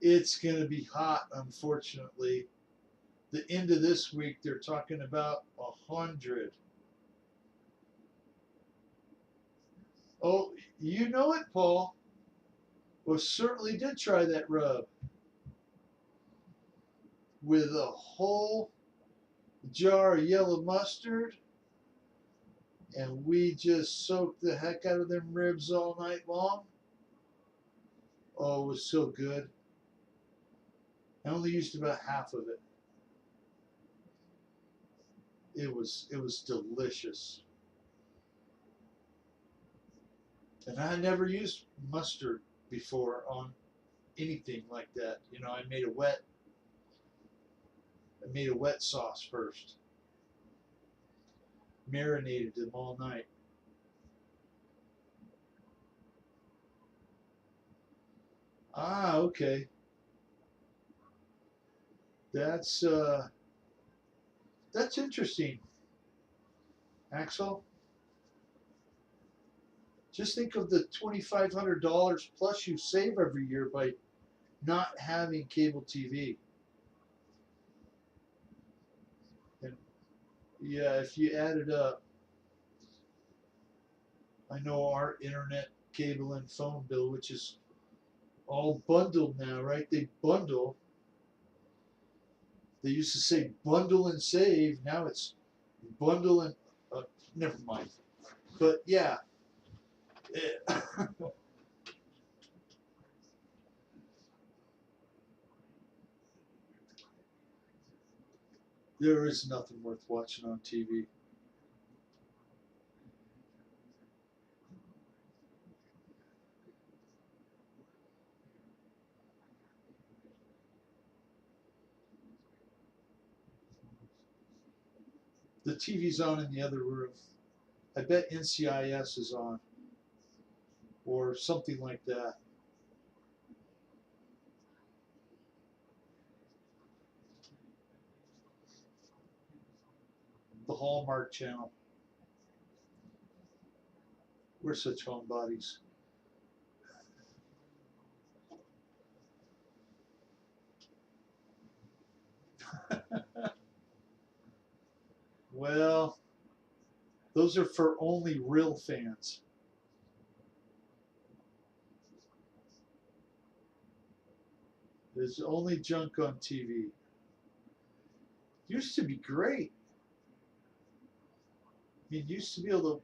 It's going to be hot, unfortunately. The end of this week, they're talking about 100. Oh, you know it, Paul. Well, certainly did try that rub. with a whole jar of yellow mustard, and we just soaked the heck out of them ribs all night long. Oh, it was so good. I only used about half of it. It was delicious. And I never used mustard before on anything like that. You know, I made a wet sauce first. Marinated them all night. Ah, okay. That's uh that's interesting, Axel. Just think of the $2,500 plus you save every year by not having cable TV. And yeah, if you add it up, I know our internet, cable, and phone bill, which is all bundled now, right? They bundle. They used to say bundle and save. Now it's bundle and never mind. But yeah, there is nothing worth watching on TV. The TV's on in the other room. I bet NCIS is on or something like that. The Hallmark Channel. We're such homebodies. Well, those are for only real fans. There's only junk on TV. Used to be great. I mean, used to be able to.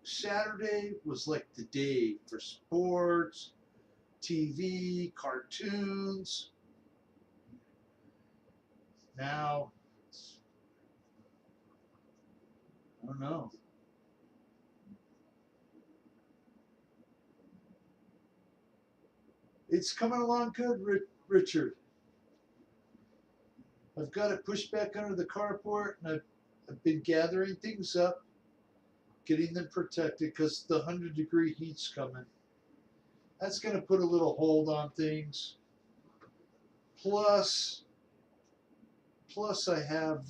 Saturday was like the day for sports, TV, cartoons. Now, I don't know. It's coming along good, Richard. I've got it pushed back under the carport, and I've been gathering things up, getting them protected because the 100-degree heat's coming. That's going to put a little hold on things. Plus, plus I have,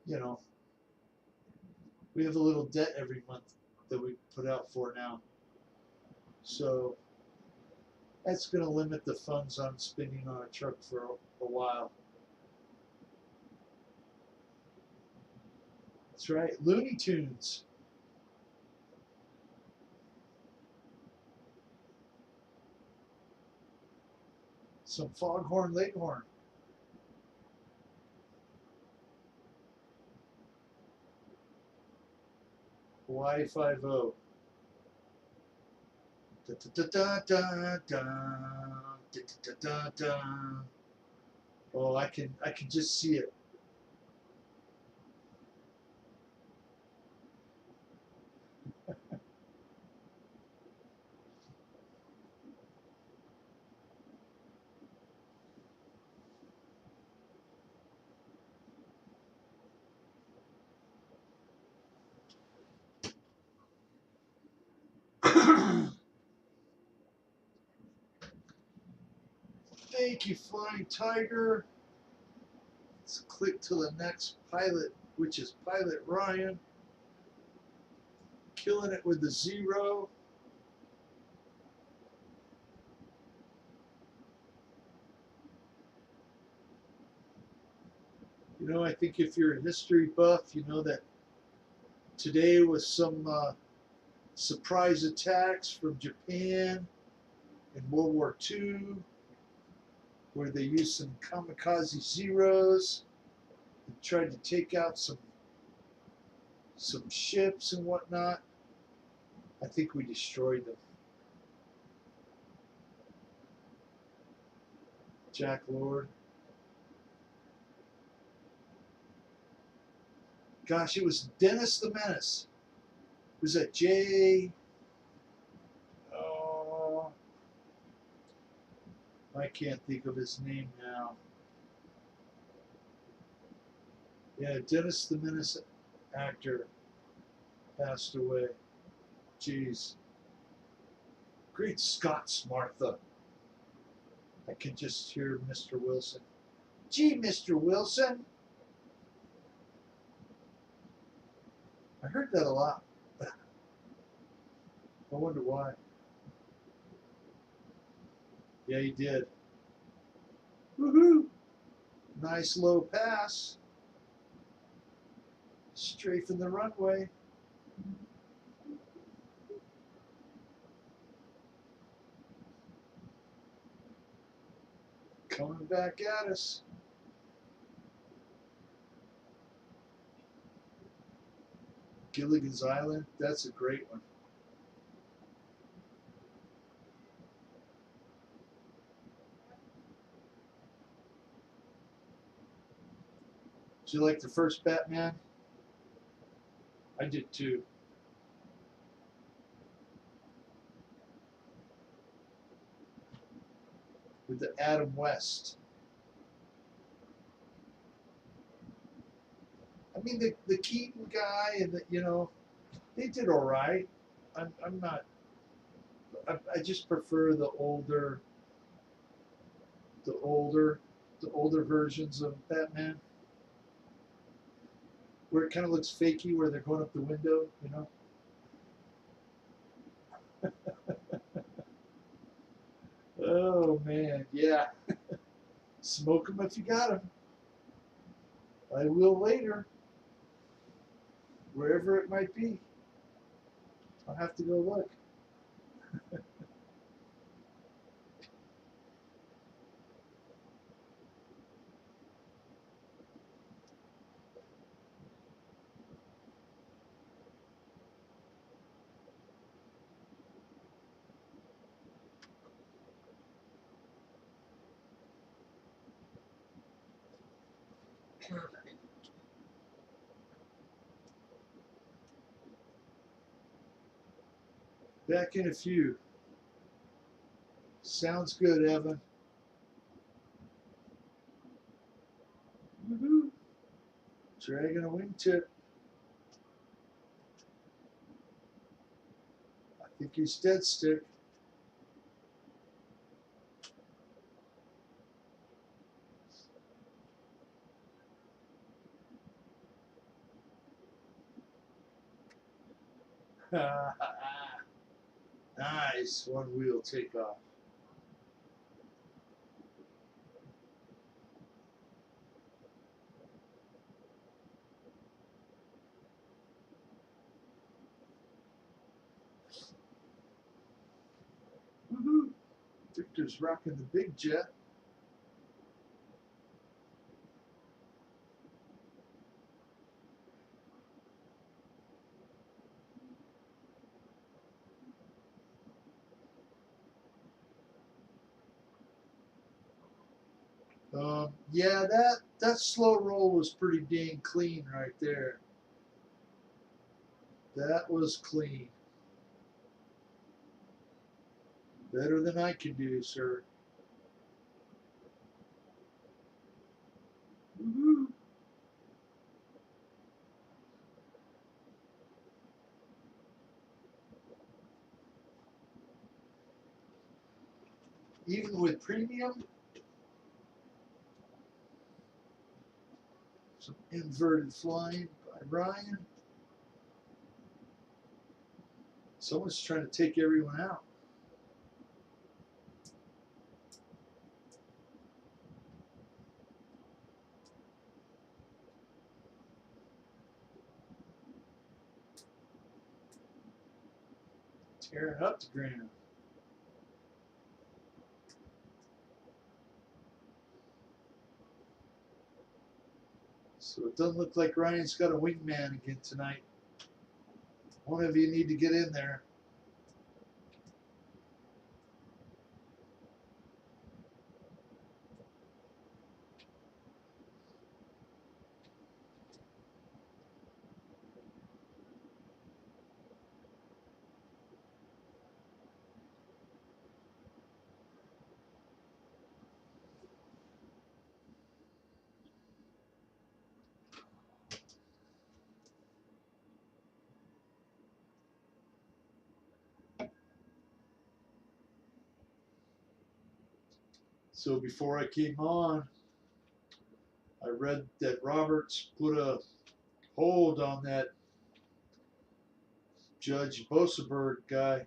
you know, we have a little debt every month that we put out for now. So that's going to limit the funds I'm spending on a truck for a while. That's right, Looney Tunes. Some Foghorn Leghorn. Hawaii 5-0. Da, da, da, da, da, da, da, da, da. Oh, I can just see it. Thank you, Flying Tiger. Let's click to the next pilot, which is Pilot Ryan. Killing it with the 0. You know, I think if you're a history buff, you know that today was some surprise attacks from Japan in World War II. where they used some kamikaze zeros and tried to take out some ships and whatnot. I think we destroyed them. Jack Lord. Gosh, it was Dennis the Menace. Was that Jay? Oh, I can't think of his name now. Yeah, Dennis the Menace actor passed away. Jeez. Great Scots, Martha. I can just hear Mr. Wilson. Gee, Mr. Wilson. I heard that a lot. I wonder why. Yeah, he did. Woohoo! Nice low pass. Strafing the runway. Coming back at us. Gilligan's Island, that's a great one. Did you like the first Batman? I did too. With the Adam West. I mean, the Keaton guy and they did all right. I'm not. I just prefer the older versions of Batman, where it kind of looks fakey, where they're going up the window, Oh man, yeah. Smoke them if you got them. I will later, wherever it might be. I'll have to go look. Back in a few. Sounds good, Evan. Woohoo! Dragging a wingtip. I think he's dead stick. Nice. One wheel takeoff. Woohoo! Victor's rocking the big jet. Yeah, that slow roll was pretty dang clean right there. That was clean. Better than I can do, sir. Woohoo! Even with premium, some inverted flying by Ryan. Someone's trying to take everyone out. Tearing up the ground. So it doesn't look like Ryan's got a wingman again tonight. One of you need to get in there. So before I came on, I read that Roberts put a hold on that Judge Boseberg guy.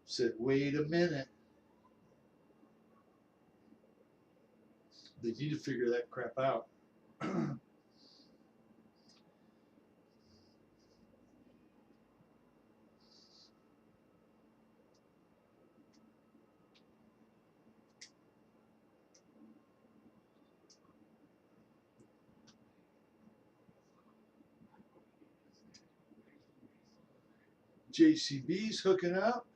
Said, wait a minute. They need to figure that crap out. JCB's hooking up.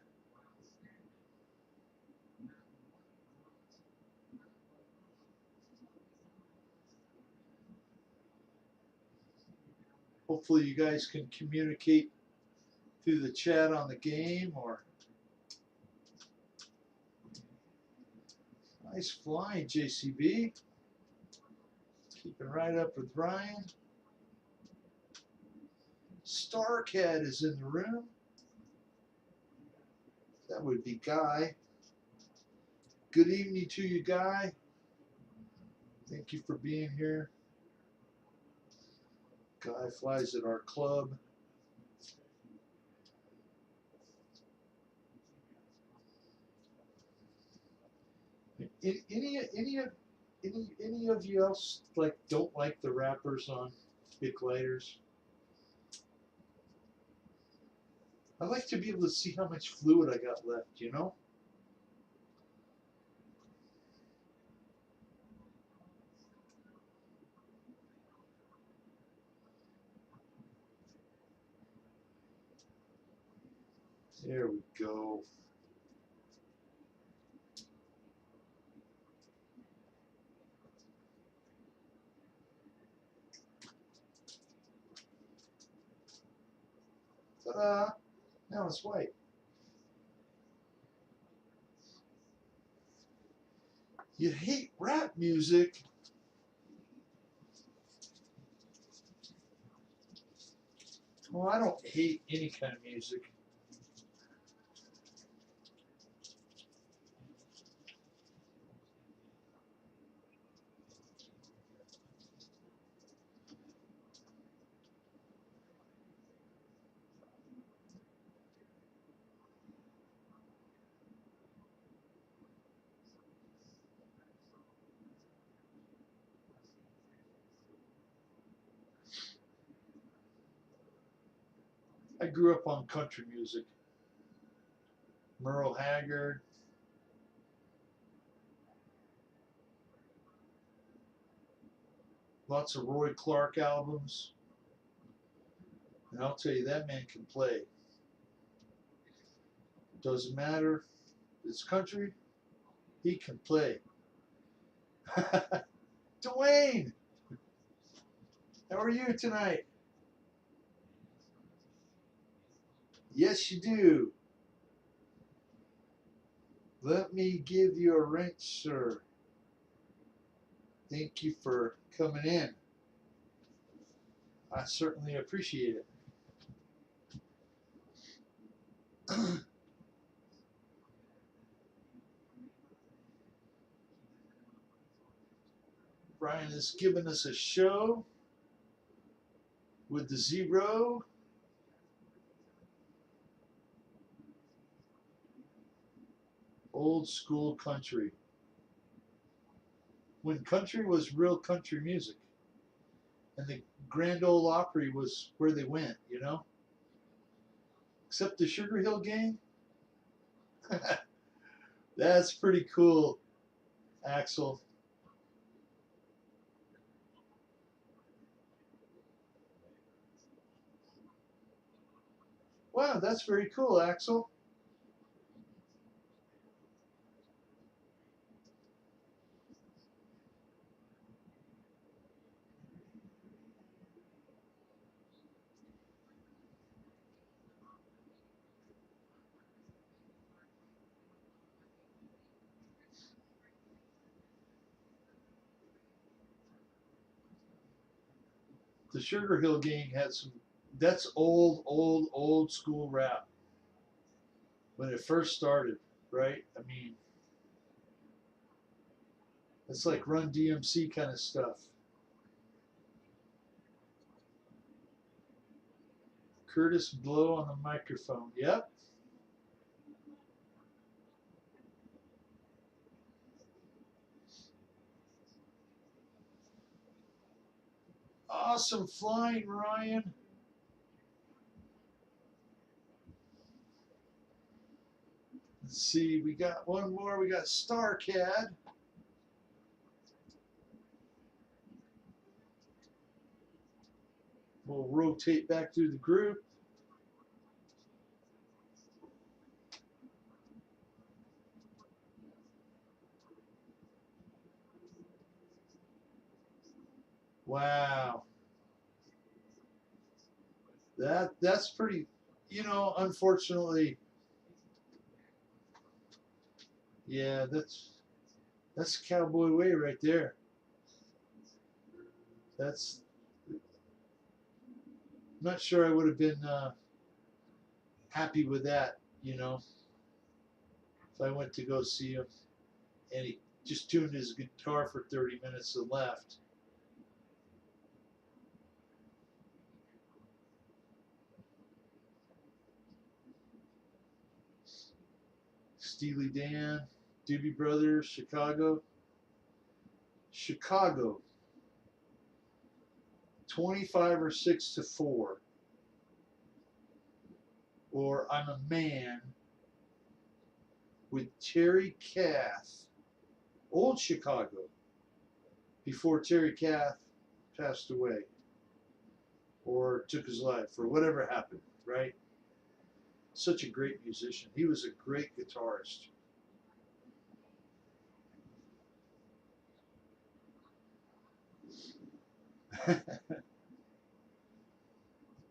Hopefully you guys can communicate through the chat on the game, or nice flying, JCB. Keeping right up with Ryan. Starcat is in the room. That would be Guy. Good evening to you, Guy. Thank you for being here. Guy flies at our club. Any of you else don't like the wrappers on big gliders? I like to be able to see how much fluid I got left, you know? There we go. Ta-da! Now it's white. You hate rap music? Well, I don't hate any kind of music. I grew up on country music. Merle Haggard. Lots of Roy Clark albums. And I'll tell you, that man can play. Doesn't matter. It's country. He can play. Dwayne, how are you tonight? Yes, you do. Let me give you a wrench, sir. Thank you for coming in. I certainly appreciate it. Brian has given us a show with the Zero. Old school country. When country was real country music. And the Grand Ole Opry was where they went, you know? Except the Sugar Hill Gang. That's pretty cool, Axel. Wow, that's very cool, Axel. The Sugar Hill Gang had some. That's old school rap when it first started, right? I mean, it's like Run DMC kind of stuff. Curtis Blow on the microphone. Yep. Awesome flying, Ryan. Let's see, we got one more. We got StarCad. We'll rotate back through the group. Wow. That's pretty, unfortunately, yeah, that's Cowboy Way right there. That's I'm not sure I would have been happy with that, if I went to go see him and he just tuned his guitar for 30 minutes and left. Steely Dan, Doobie Brothers, Chicago. Chicago, 25 or 6 to 4. Or I'm a Man with Terry Kath. Old Chicago, before Terry Kath passed away or took his life or whatever happened, right? Such a great musician. He was a great guitarist.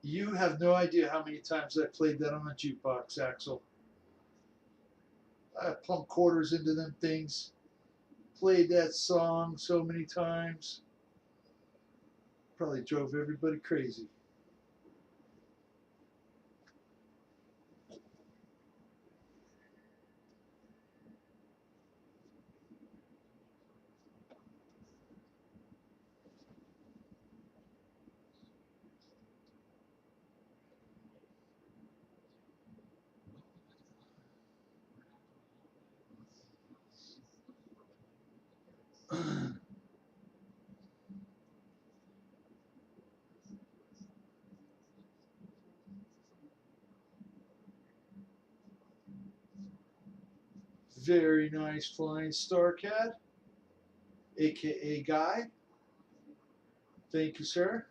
You have no idea how many times I played that on the jukebox, Axel. I pumped quarters into them things, played that song so many times. Probably drove everybody crazy. Very nice flying StarCad, aka Guy. Thank you, sir.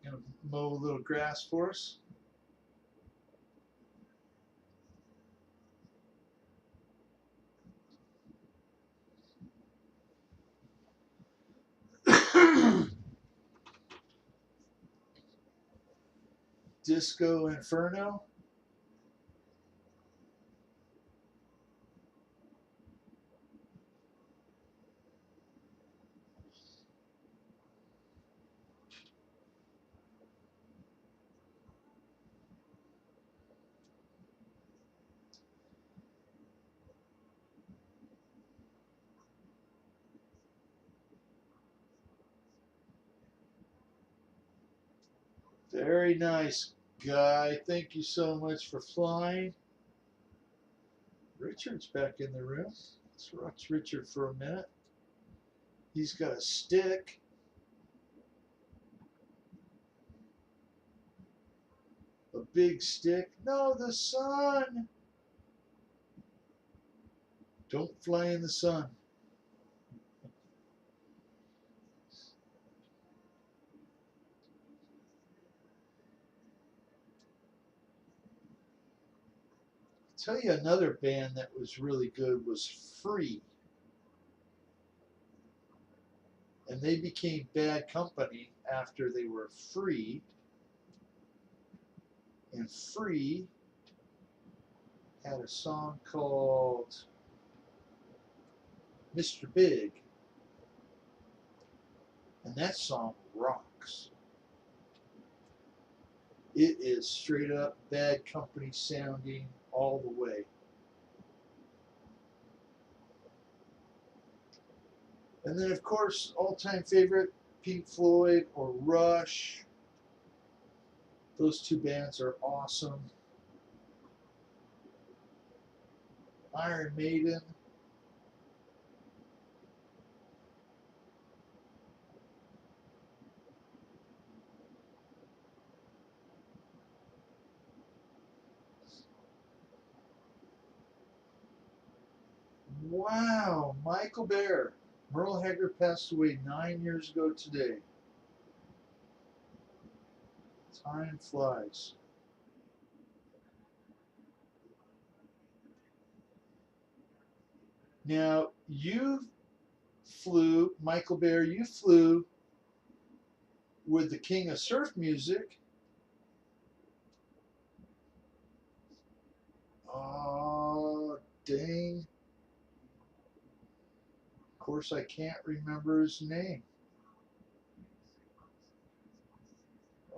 Gonna mow a little grass for us. Disco Inferno. Very nice, Guy. Thank you so much for flying. Richard's back in the room. Let's watch Richard for a minute. He's got a stick. A big stick. No, the sun. Don't fly in the sun. Tell you another band that was really good was Free. And they became Bad Company after they were Free. And Free had a song called Mr. Big. And that song rocks. It is straight up Bad Company sounding all the way. And then, of course, all-time favorite, Pink Floyd or Rush. Those two bands are awesome. Iron Maiden. Wow, Michael Bear. Merle Haggard passed away 9 years ago today. Time flies. Now, Michael Bear, you flew with the king of surf music. Oh, dang. Of course, I can't remember his name.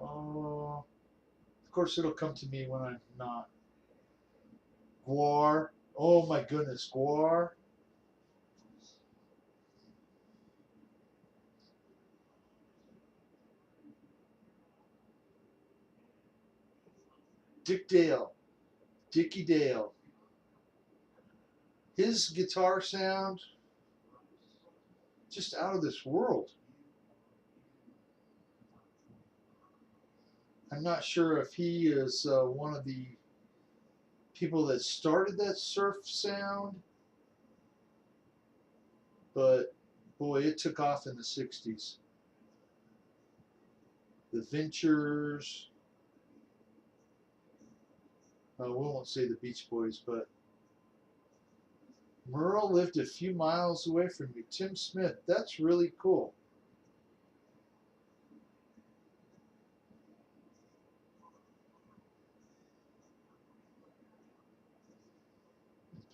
Oh, of course, it'll come to me when I'm not. Guar. Oh, my goodness, Guar. Dick Dale. Dickie Dale. His guitar sound, just out of this world. I'm not sure if he is one of the people that started that surf sound, but boy, it took off in the 60s. The Ventures, we won't say the Beach Boys, but Merle lived a few miles away from you. Tim Smith, that's really cool.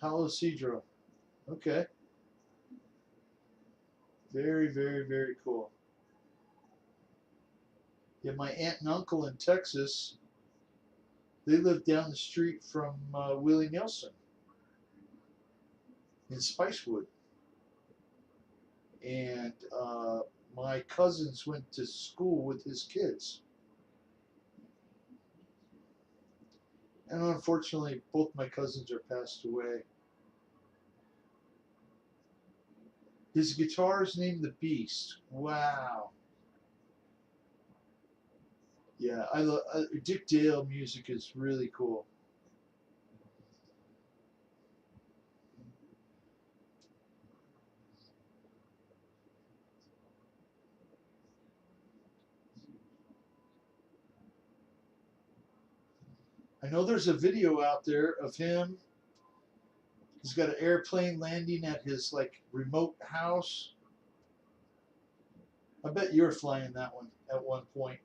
Palo Cedro, okay. Very, very, very cool. Yeah, my aunt and uncle in Texas, they lived down the street from Willie Nelson in Spicewood. And my cousins went to school with his kids. And unfortunately, both my cousins are passed away. His guitar is named the Beast. Wow. Yeah, I love Dick Dale music is really cool. I know there's a video out there of him. He's got an airplane landing at his like remote house. I bet you're flying that one at one point.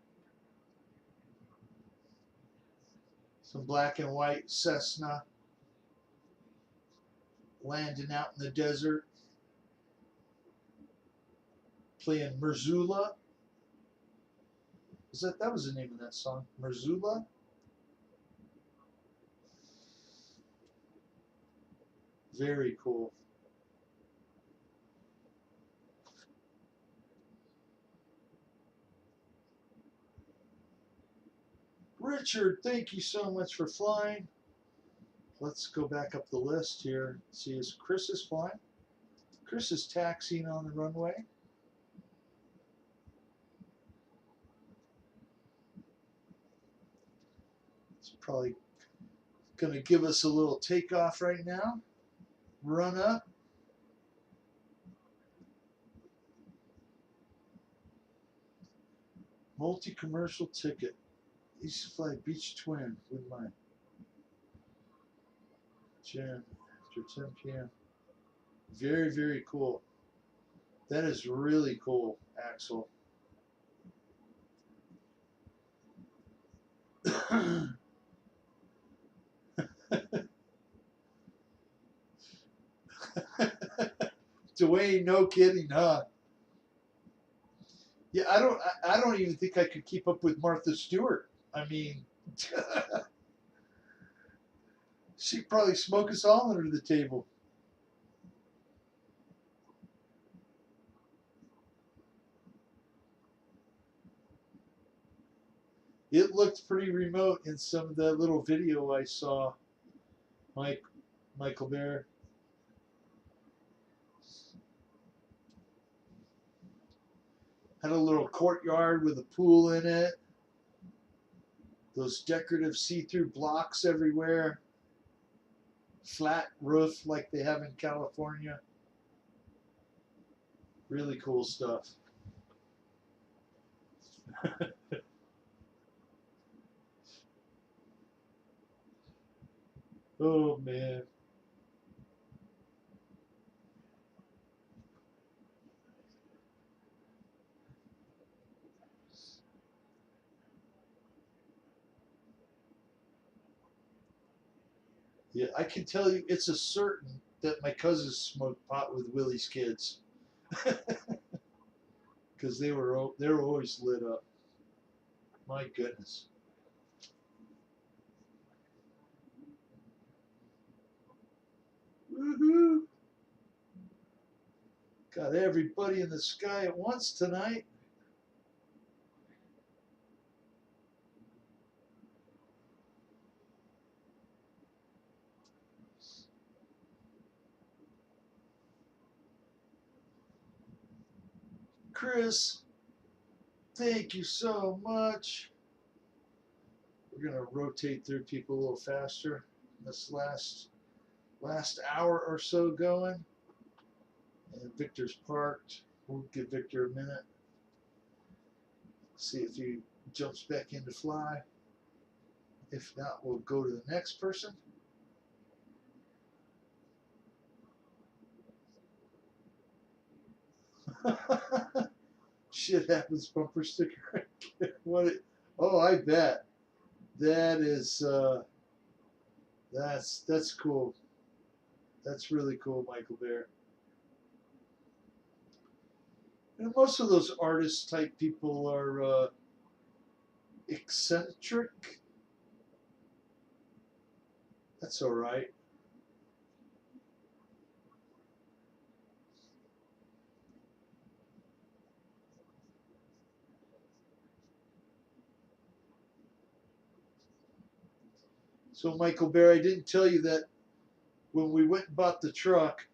Some black and white Cessna landing out in the desert, playing Merzula. That was the name of that song? Merzula? Very cool. Richard, thank you so much for flying. Let's go back up the list here. See, as Chris is flying. Chris is taxiing on the runway. It's probably going to give us a little takeoff right now. Run up. Multi-commercial ticket. East Fly Beach Twin. Wouldn't mind. Gym after 10 p.m. Very, very cool. That is really cool, Axel. Dwayne, no kidding, huh? Yeah, I don't even think I could keep up with Martha Stewart. I mean, she'd probably smoke us all under the table. It looked pretty remote in some of that little video I saw. Michael Bear. Had a little courtyard with a pool in it. Those decorative see-through blocks everywhere. Flat roof like they have in California. Really cool stuff. Oh man. Yeah, I can tell you it's a certain that my cousins smoked pot with Willie's kids. Because they were always lit up. My goodness. Woohoo! Got everybody in the sky at once tonight. Chris, thank you so much. We're gonna rotate through people a little faster. This last hour or so going. And Victor's parked. We'll give Victor a minute. See if he jumps back into fly. If not, we'll go to the next person. Shit happens, bumper sticker. What? Oh, I bet that is that's cool. That's really cool, Michael Bear. And most of those artist type people are eccentric. That's all right. So, Michael Bear, I didn't tell you that when we went and bought the truck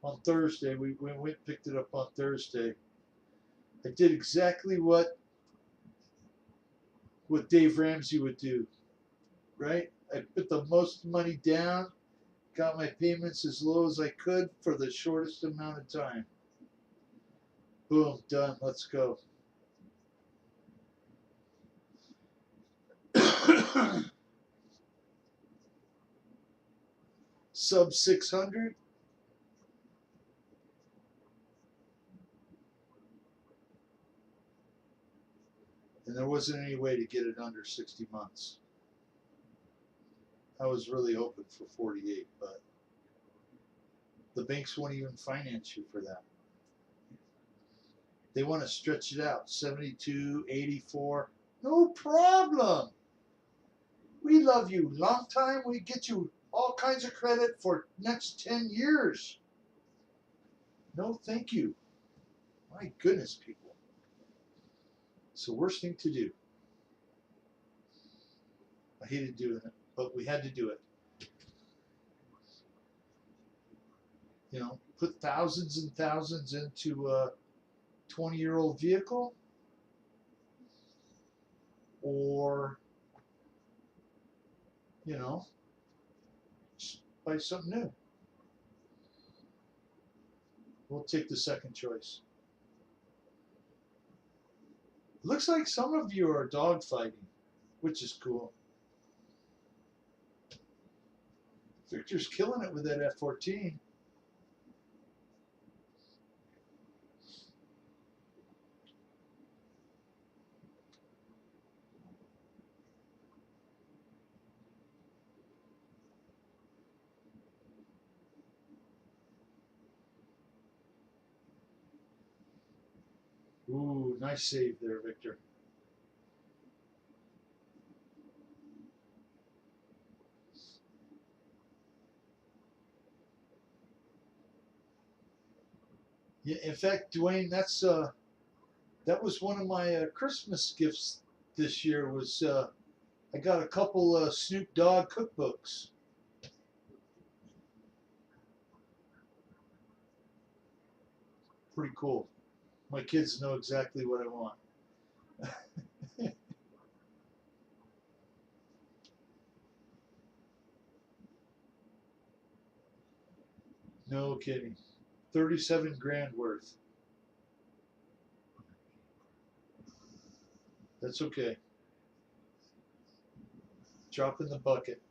on Thursday, we went and picked it up on Thursday. I did exactly what Dave Ramsey would do, right? I put the most money down, got my payments as low as I could for the shortest amount of time. Boom, done. Let's go. Sub 600. And there wasn't any way to get it under 60 months. I was really hoping for 48, but the banks won't even finance you for that. They want to stretch it out 72, 84. No problem. We love you. Long time. We get you all kinds of credit for next 10 years. No, thank you. My goodness, people. It's the worst thing to do. I hated doing it, but we had to do it. You know, put thousands and thousands into a 20-year-old vehicle, or, you know, just buy something new. We'll take the second choice. It looks like some of you are dog fighting, which is cool. Victor's killing it with that F-14. Ooh, nice save there, Victor. Yeah, in fact, Dwayne, that was one of my Christmas gifts this year. Was I got a couple Snoop Dogg cookbooks. Pretty cool. My kids know exactly what I want. No kidding. 37 grand worth. That's okay. Drop in the bucket.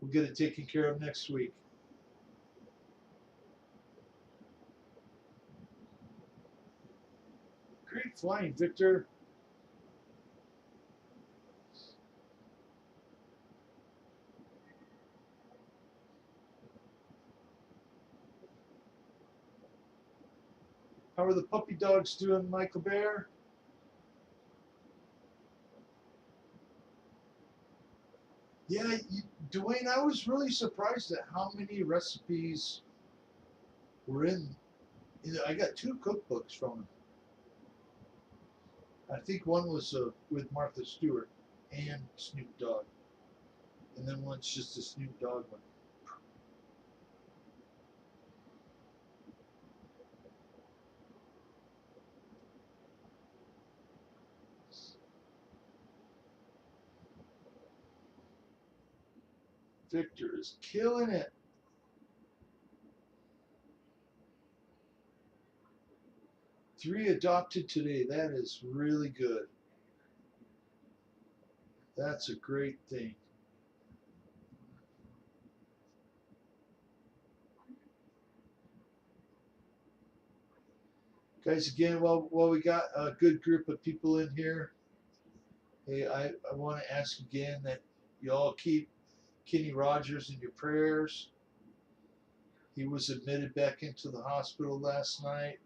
We'll get it taken care of next week. Great flying, Victor. How are the puppy dogs doing, Michael Bear? Yeah, Dwayne, I was really surprised at how many recipes were in. I got two cookbooks from him. I think one was with Martha Stewart and Snoop Dogg, and then one's just a Snoop Dogg one. Victor is killing it. 3 adopted today. That is really good. That's a great thing. Guys, again, while we got a good group of people in here, hey, I want to ask again that you all keep Kenny Rogers in your prayers. He was admitted back into the hospital last night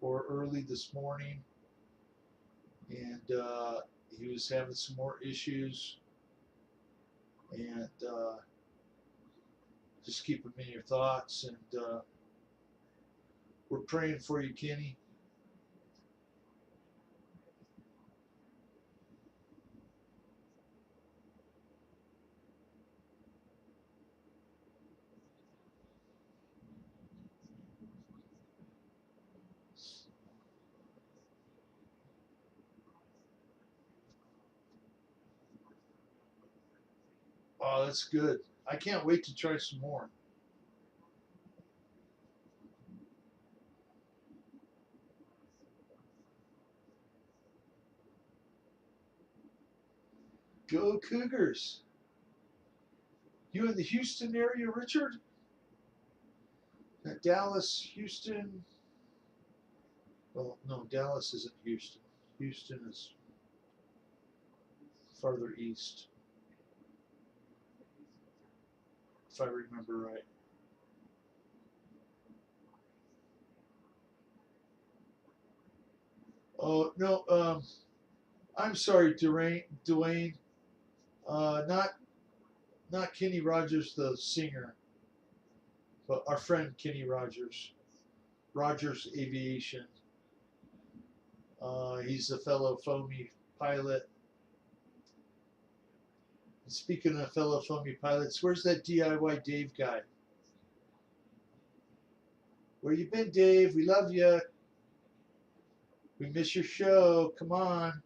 or early this morning, and he was having some more issues. And just keep him in your thoughts, and we're praying for you, Kenny. Oh, that's good. I can't wait to try some more. Go Cougars! You in the Houston area, Richard? Dallas, Houston. Well, no, Dallas isn't Houston. Houston is farther east, if I remember right. Oh no, I'm sorry, Dwayne. Not Kenny Rogers, the singer, but our friend Kenny Rogers. Rogers Aviation. He's a fellow Foamy pilot. And speaking of fellow Foamy pilots, where's that DIY Dave guy? Where you been, Dave? We love you. We miss your show. Come on.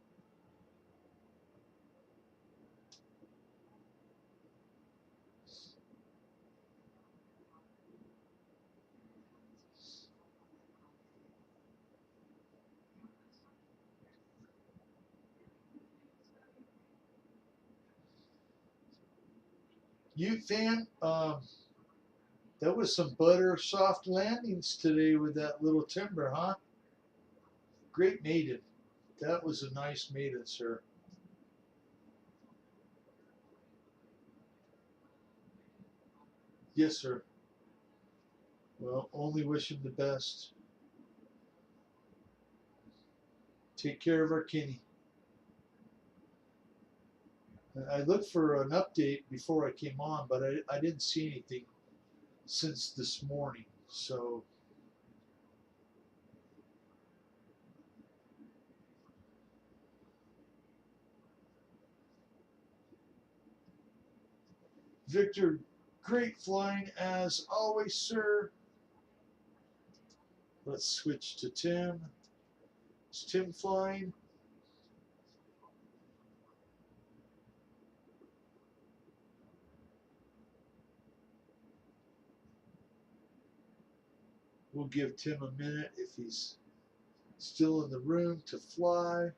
Ute fan, that was some butter soft landings today with that little timber, huh? Great maiden. That was a nice maiden, sir. Yes, sir. Well, only wish him the best. Take care of our Kenny. I looked for an update before I came on, but I didn't see anything since this morning. So, Victor, great flying as always, sir. Let's switch to Tim. Is Tim flying? We'll give Tim a minute if he's still in the room to fly.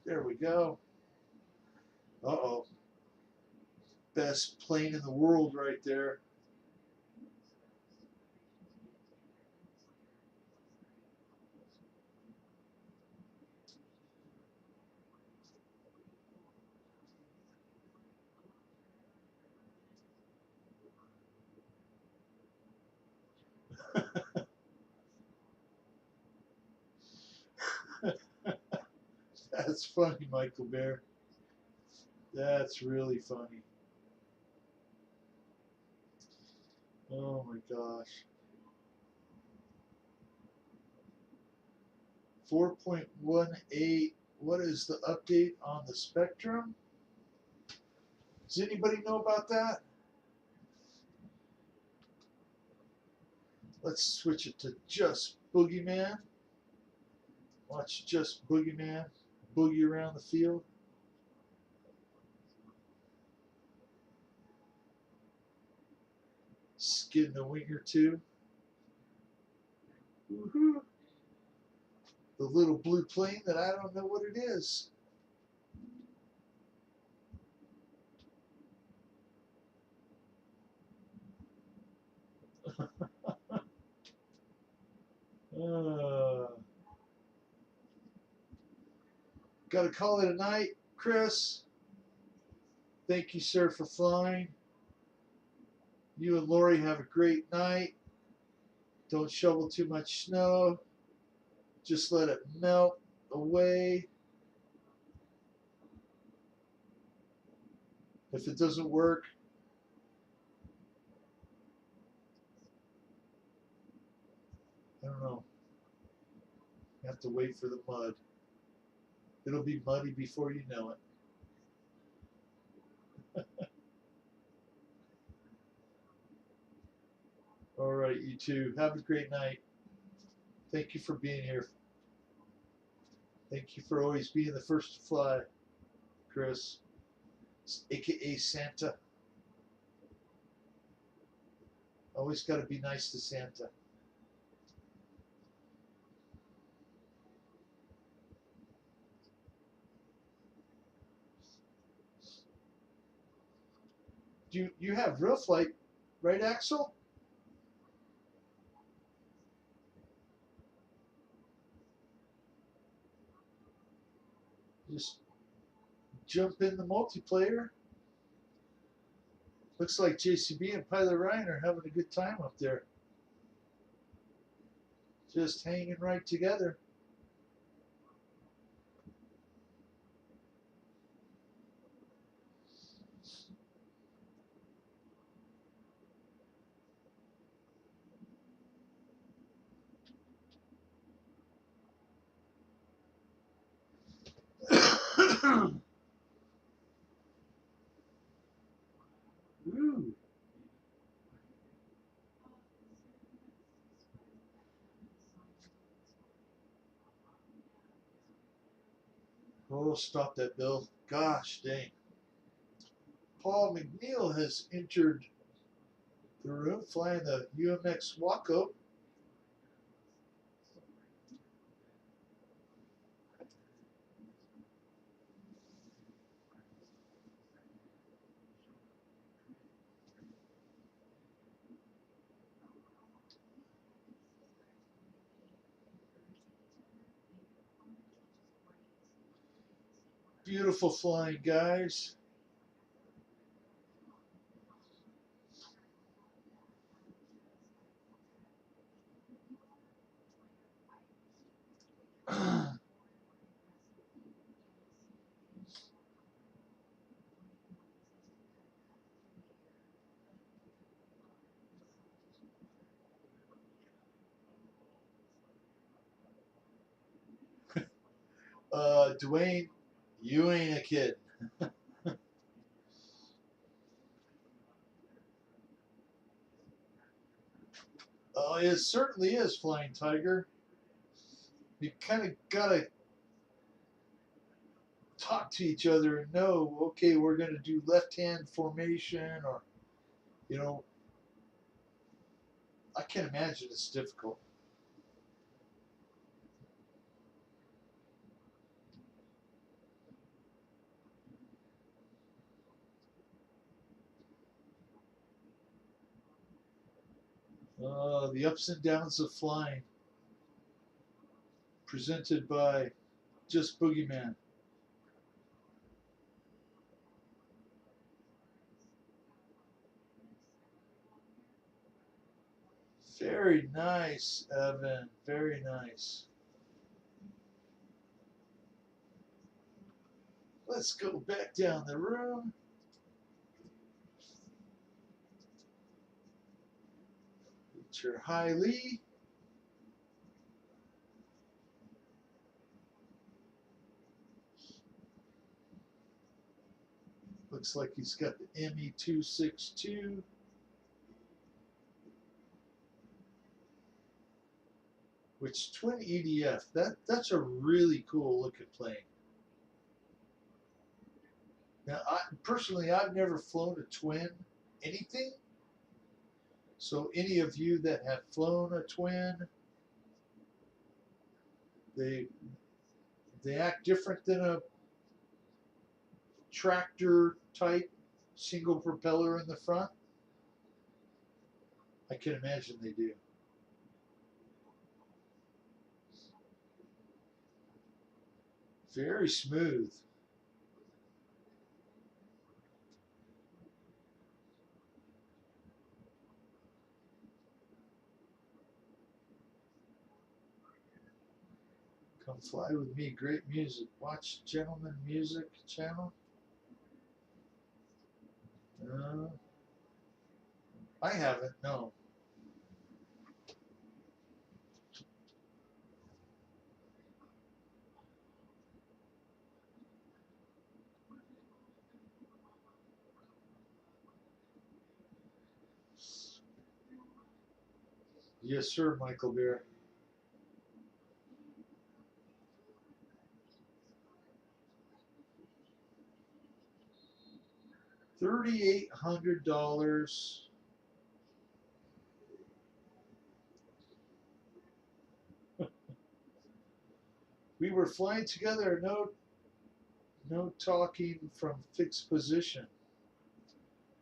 There we go. Uh-oh. Best plane in the world right there. That's funny, Michael Bear. That's really funny. Oh my gosh. 4.18. What is the update on the Spectrum? Does anybody know about that? Let's switch it to just Boogeyman. Watch just Boogeyman boogie around the field. Skidding a wing or two. Woohoo! The little blue plane that I don't know what it is. Uh, Got to call it a night, Chris. Thank you, sir, for flying. You and Lori have a great night. Don't shovel too much snow. Just let it melt away. If it doesn't work, I don't know. You have to wait for the mud. It'll be muddy before you know it. All right, you two. Have a great night. Thank you for being here. Thank you for always being the first to fly, Chris, aka Santa. Always got to be nice to Santa. You have real flight, right, Axel? Just jump in the multiplayer. Looks like JCB and Pilot Ryan are having a good time up there. Just hanging right together. Ooh. Oh, stop that, Bill. Gosh dang. Paul McNeil has entered the room flying the UMX Waco. Beautiful flying, guys. Dwayne, you ain't a kid. Oh, it certainly is, Flying Tiger. You kind of gotta talk to each other and know, okay, we're gonna do left hand formation, or you know, I can't imagine it's difficult. The ups and downs of flying, presented by Just Boogeyman. Very nice, Evan. Very nice. Let's go back down the room. Get your high Lee. Looks like he's got the ME262. Which twin EDF? That's a really cool looking plane. Now, personally, I've never flown a twin anything. So any of you that have flown a twin, they they act different than a tractor type single propeller in the front. I can imagine they do. Very smooth. Come fly with me. Great music. Watch Gentleman Music channel. Uh, I haven't. No. Yes, sir, Michael Bear. $3,800. We were flying together. No talking from fixed position.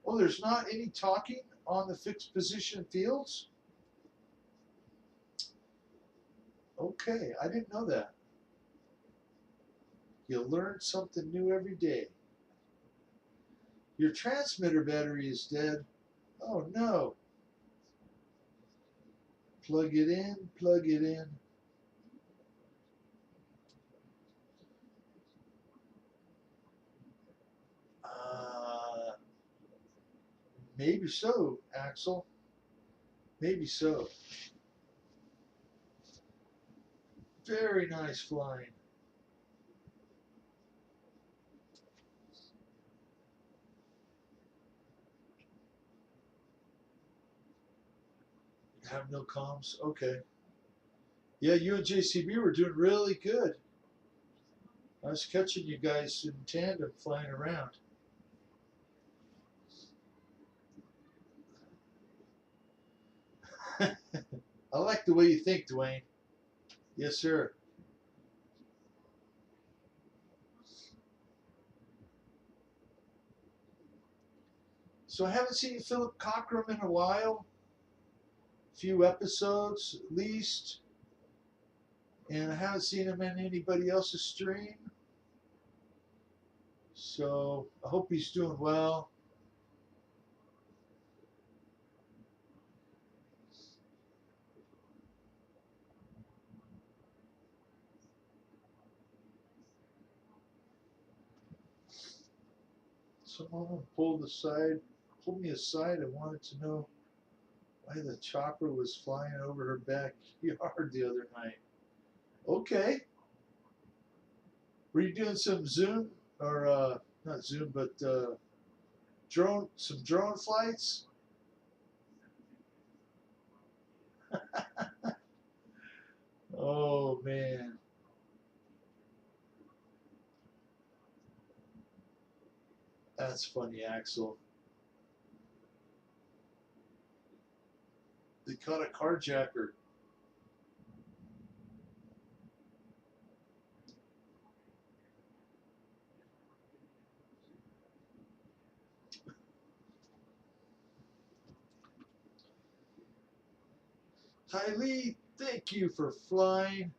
Oh, there's not any talking on the fixed position fields? Okay, I didn't know that. You learn something new every day. Your transmitter battery is dead. Oh no. Plug it in, plug it in. Uh, maybe so, Axel. Maybe so. Very nice flying. Have no comms? Okay. Yeah, you and JCB were doing really good. I was catching you guys in tandem flying around. I like the way you think, Dwayne. Yes, sir. So I haven't seen Philip Cockrum in a while. A few episodes at least. And I haven't seen him in anybody else's stream. So I hope he's doing well. Someone pulled me aside and wanted to know why the chopper was flying over her backyard the other night. Okay. Were you doing some Zoom or not Zoom, but some drone flights? Oh man, that's funny, Axel. They caught a carjacker. Kylie, thank you for flying.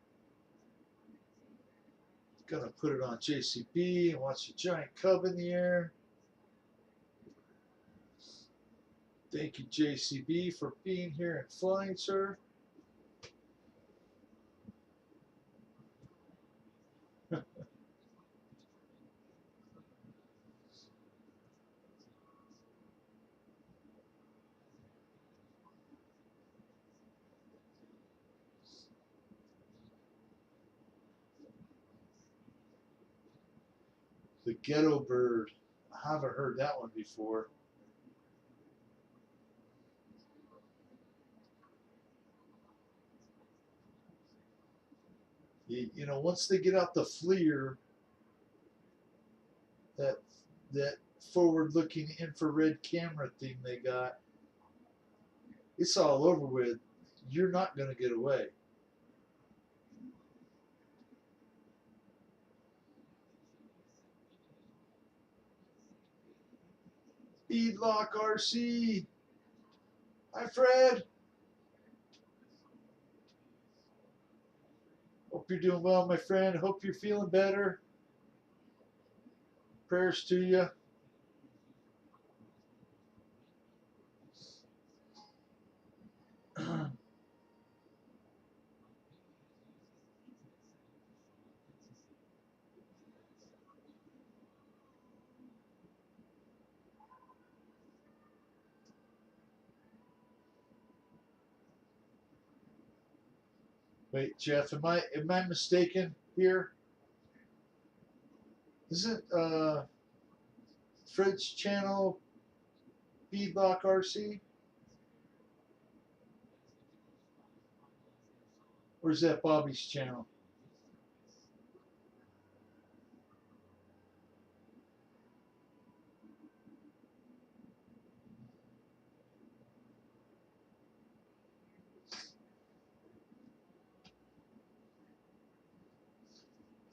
Gonna put it on JCB and watch the giant cub in the air. Thank you, JCB, for being here and flying, sir. The ghetto bird. I haven't heard that one before. You know, once they get out the FLIR, that that forward-looking infrared camera thing they got, it's all over with. You're not gonna get away. Beadlock RC. Hi, Fred. Hope you're doing well, my friend. Hope you're feeling better. Prayers to you. Wait, Jeff, am I mistaken here? Isn't Fred's channel Beadlock RC? Or is that Bobby's channel?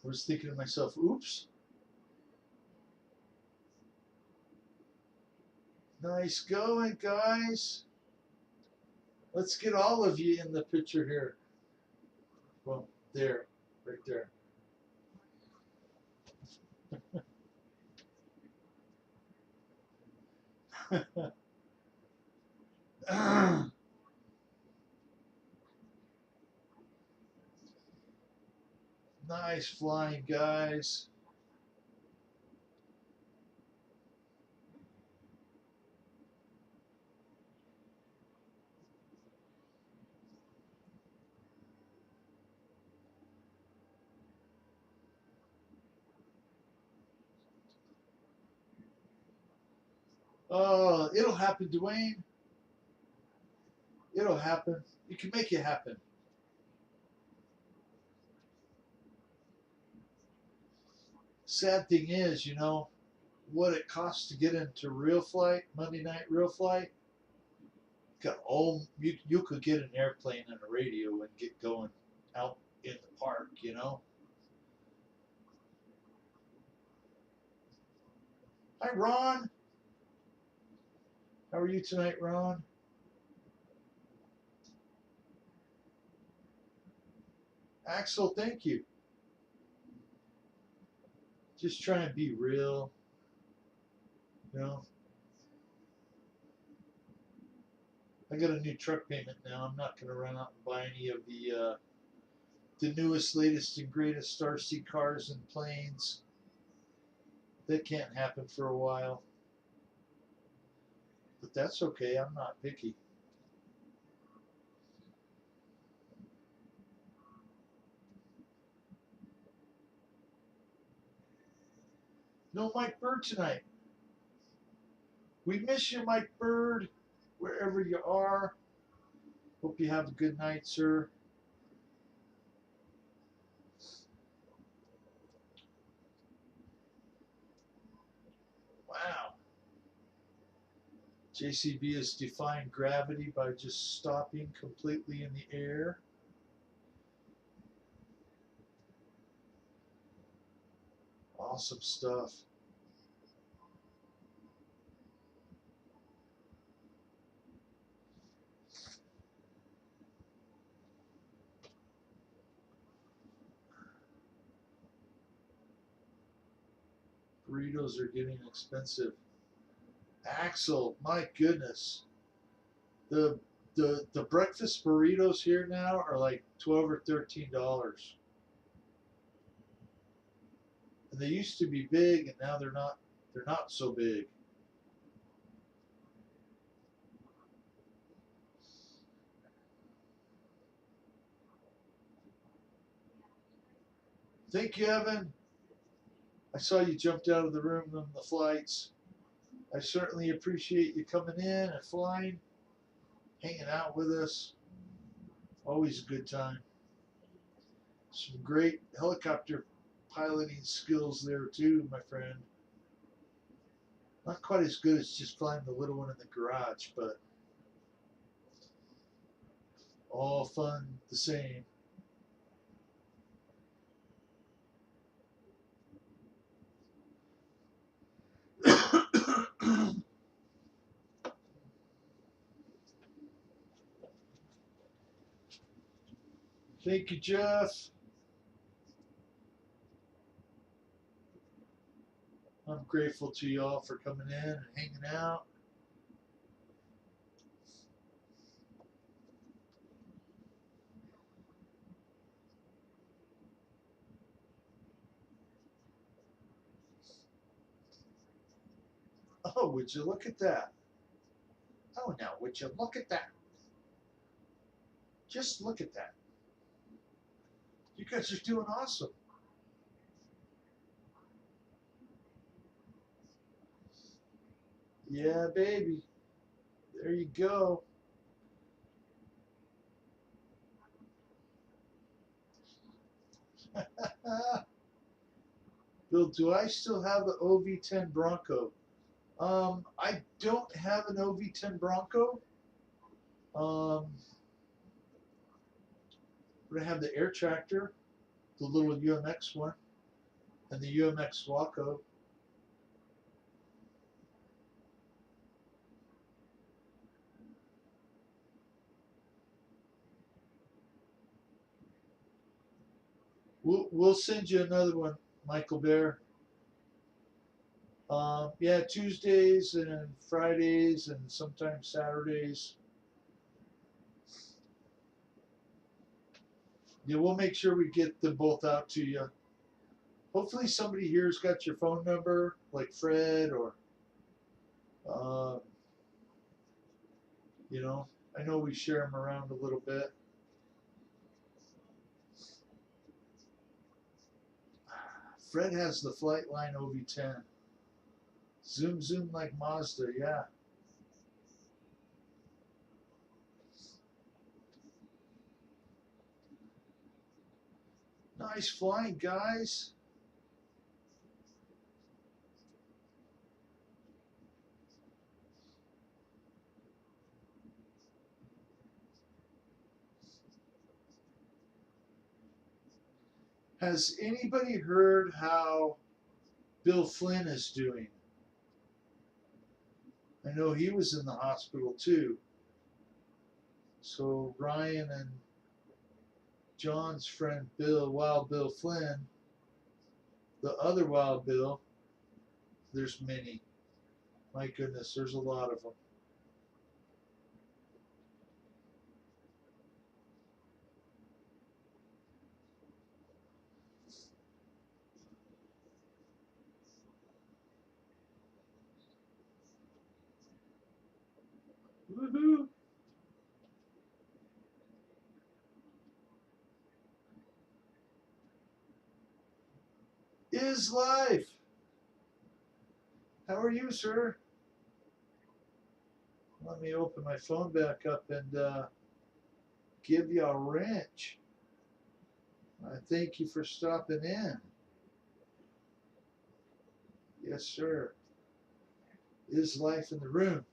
I was thinking to myself, oops. Nice going, guys. Let's get all of you in the picture here. Well, there, right there. Nice flying, guys. Oh, it'll happen, Dwayne. It'll happen. You can make it happen. Sad thing is, you know, what it costs to get into real flight, Monday night real flight. You could get an airplane and a radio and get going out in the park, you know. Hi, Ron. How are you tonight, Ron? Axel, thank you. Just try and be real. You know, I got a new truck payment now. I'm not going to run out and buy any of the newest, latest, and greatest RC cars and planes. That can't happen for a while. But that's okay. I'm not picky. No Mike Bird tonight. We miss you, Mike Bird, wherever you are. Hope you have a good night, sir. Wow. JCB is defying gravity by just stopping completely in the air. Awesome stuff. Burritos are getting expensive. Axel, my goodness. The the breakfast burritos here now are like $12 or $13. And they used to be big and now they're not so big. Thank you, Evan. I saw you jumped out of the room on the flights. I certainly appreciate you coming in and flying, hanging out with us. Always a good time. Some great helicopter piloting skills there too, my friend. Not quite as good as just flying the little one in the garage, but all fun the same. Thank you, Jeff. I'm grateful to y'all for coming in and hanging out. Oh, would you look at that? Oh, now, would you look at that? Just look at that. You guys are doing awesome. Yeah, baby. There you go. Bill, do I still have the OV10 Bronco? I don't have an OV10 Bronco. Um, but I have the Air Tractor, the little UMX one, and the UMX Waco. We'll send you another one, Michael Bear. Yeah, Tuesdays and Fridays and sometimes Saturdays. Yeah, we'll make sure we get them both out to you. Hopefully, somebody here's got your phone number, like Fred or, uh, you know, I know we share them around a little bit. Fred has the Flightline OV10. Zoom, zoom like Mazda, yeah. Nice flying, guys. Has anybody heard how Bill Flynn is doing? I know he was in the hospital too. So Ryan and John's friend Bill, Wild Bill Flynn, the other Wild Bill, there's many. My goodness, there's a lot of them. Woohoo! Is life. How are you, sir? Let me open my phone back up and give you a wrench. I thank you for stopping in. Yes, sir. Is life in the room?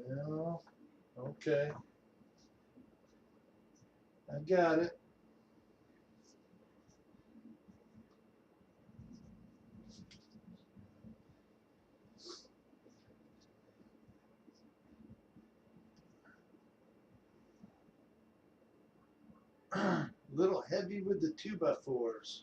Well, okay. I got it. A little heavy with the 2x4s.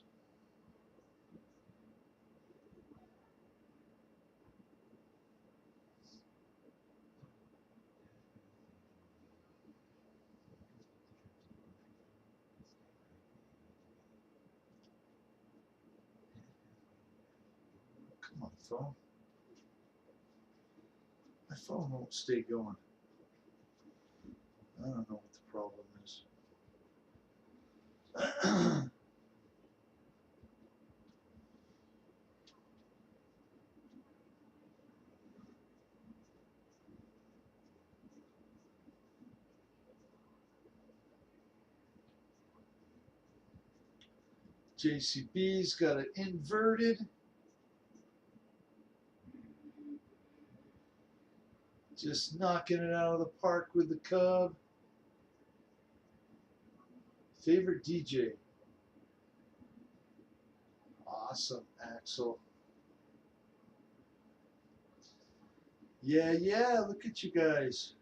Come on, phone. My phone won't stay going. I don't know what the problem is. JCB's got it inverted. Just knocking it out of the park with the Cub. Favorite DJ? Awesome, Axel. Yeah, look at you guys.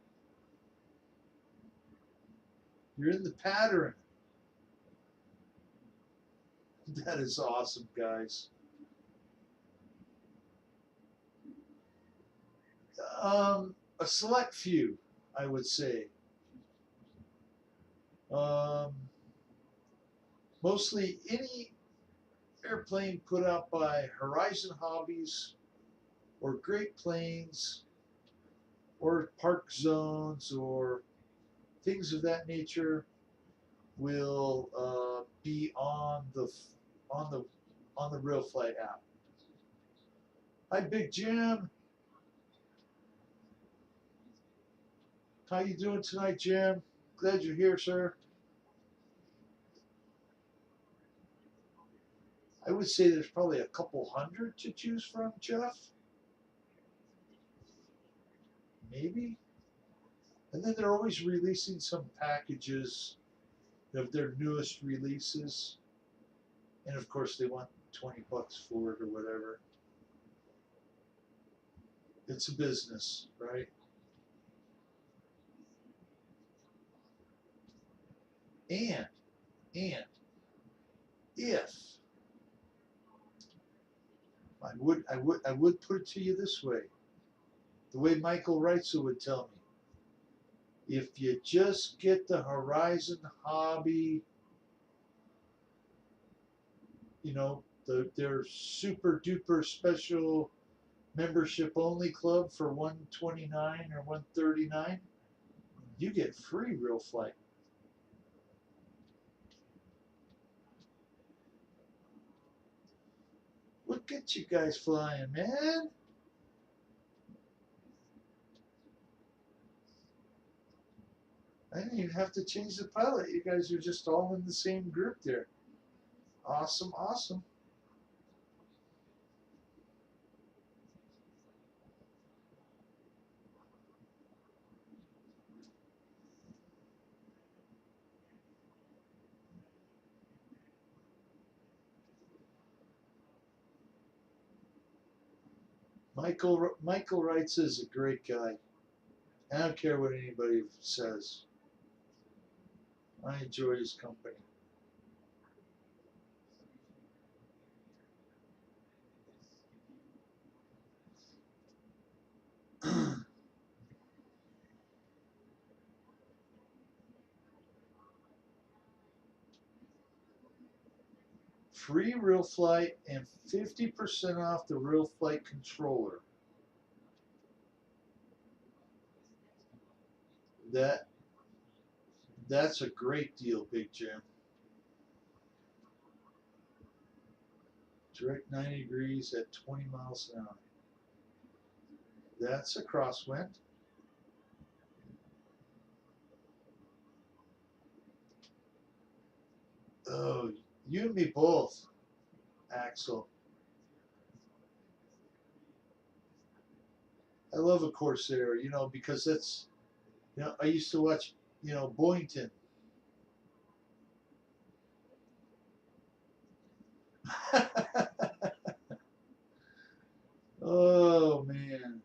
You're in the pattern. That is awesome, guys. A select few, I would say. Um, Mostly any airplane put out by Horizon Hobbies or Great Plains or Park Zones or things of that nature will be on the on the Real Flight app. Hi, Big Jim. How you doing tonight, Jim? Glad you're here, sir. I would say there's probably a couple hundred to choose from, Jeff. Maybe. And then they're always releasing some packages of their newest releases. And of course, they want $20 for it or whatever. It's a business, right? And, and if I would put it to you this way, the way Michael Reitzel would tell me, if you just get the Horizon Hobby, their super duper special membership only club for 129 or 139, you get free Real Flight. Look at you guys flying, man. I didn't even have to change the pilot. You guys are just all in the same group there. Awesome, awesome. Michael Wrights is a great guy. I don't care what anybody says. I enjoy his company. Free Real Flight and 50% off the Real Flight controller. That that's a great deal, Big Jim. Direct 90 degrees at 20 miles an hour. That's a crosswind. Oh, you and me both, Axel. I love a Corsair, because I used to watch, Boynton. Oh, man.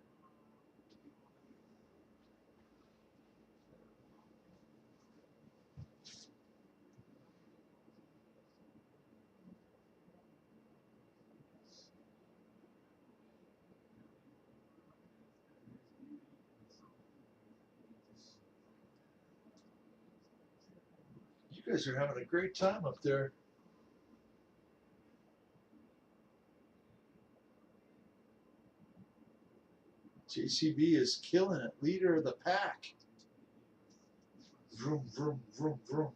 You guys are having a great time up there. JCB is killing it. Leader of the pack. Vroom, vroom, vroom, vroom.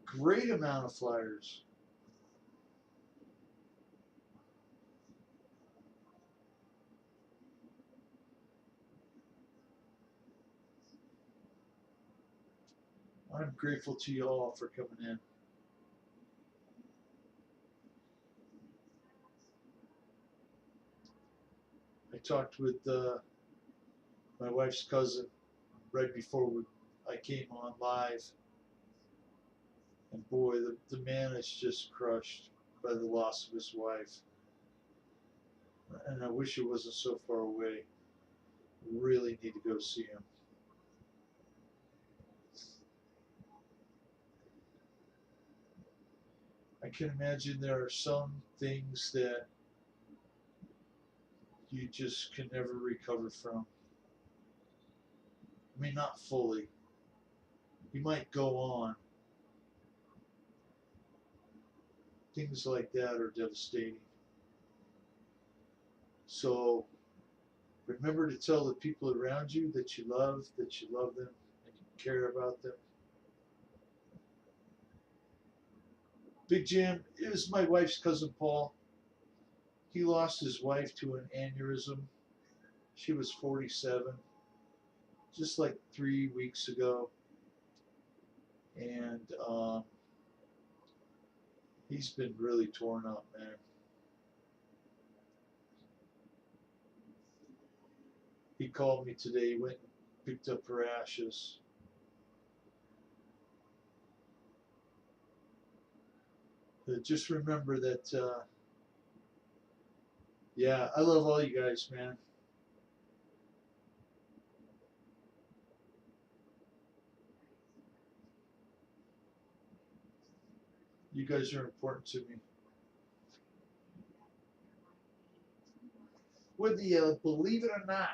Great amount of flyers. I'm grateful to you all for coming in. I talked with my wife's cousin right before I came on live, and boy, the man is just crushed by the loss of his wife. And I wish it wasn't so far away. Really need to go see him. I can imagine there are some things that you just can never recover from. I mean, not fully. You might go on. Things like that are devastating. So remember to tell the people around you that you love them, and you care about them. Big Jim is my wife's cousin Paul. He lost his wife to an aneurysm. She was 47, just like 3 weeks ago. And he's been really torn up, man. He called me today. He went and picked up her ashes. But just remember that, yeah, I love all you guys, man. You guys are important to me. Whether you believe it or not.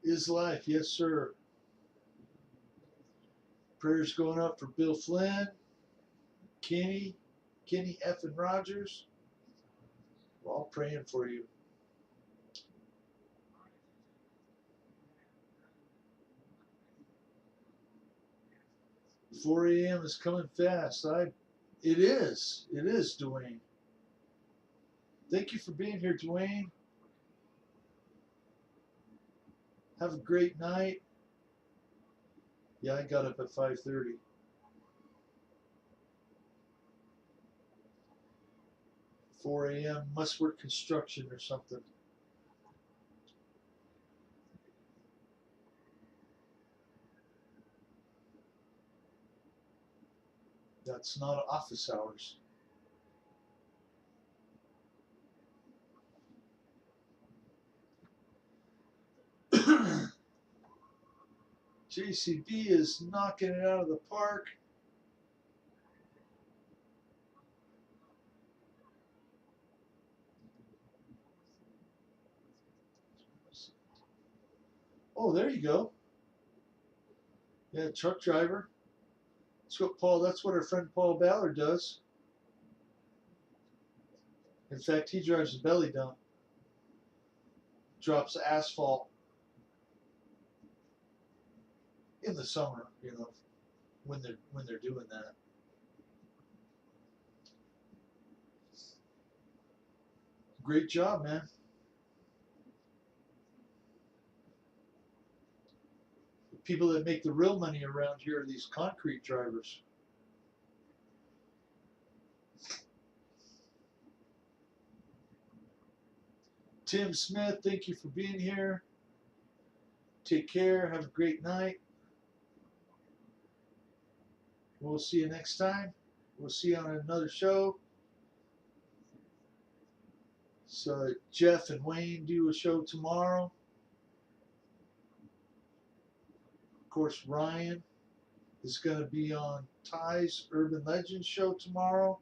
Is life, yes, sir. Prayers going up for Bill Flynn, Kenny F. and Rogers. We're all praying for you. 4 a.m. is coming fast. It is, Dwayne. Thank you for being here, Dwayne. Have a great night. Yeah, I got up at 5:30. 4 a.m. Must work construction or something. That's not office hours. JCB is knocking it out of the park. Oh, there you go. Yeah, truck driver. That's what our friend Paul Ballard does. In fact, he drives a belly dump, drops asphalt in the summer, when they're doing that. Great job, man. The people that make the real money around here are these concrete drivers. Tim Smith, thank you for being here. Take care. Have a great night. We'll see you next time. We'll see you on another show. So Jeff and Wayne do a show tomorrow. Of course, Ryan is going to be on Ty's Urban Legends show tomorrow.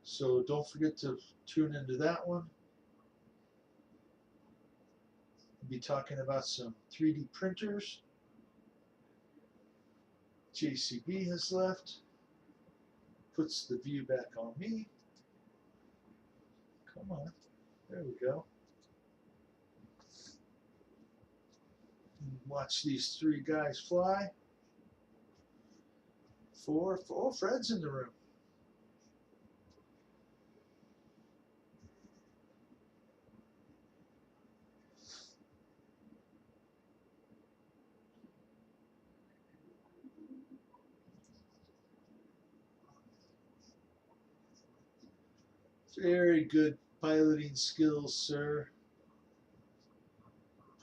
So don't forget to tune into that one. We'll be talking about some 3D printers. JCB has left. Puts the view back on me. Come on. There we go. Watch these three guys fly. Four. Oh, Fred's in the room. Very good piloting skills, sir.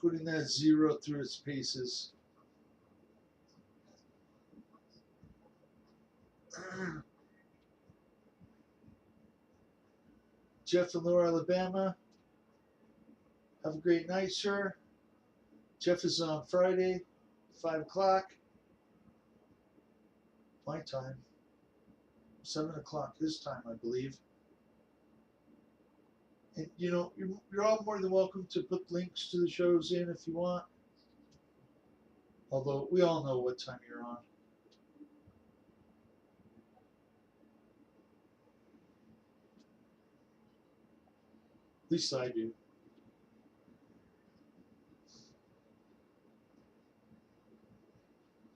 Putting that zero through its paces. Jeff in Lower Alabama. Have a great night, sir. Jeff is on Friday, 5 o'clock. My time. 7 o'clock his time, I believe. And you're all more than welcome to put links to the shows in if you want. Although we all know what time you're on. At least I do.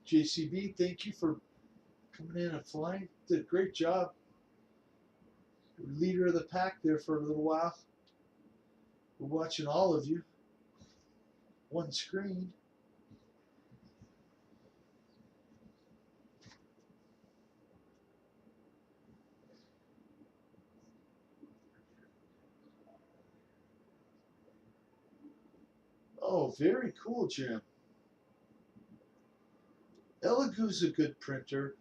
JCB, thank you for coming in and flying. Did a great job. Leader of the pack there for a little while. We're watching all of you. One screen. Oh, very cool, Jim. Elegoo's a good printer.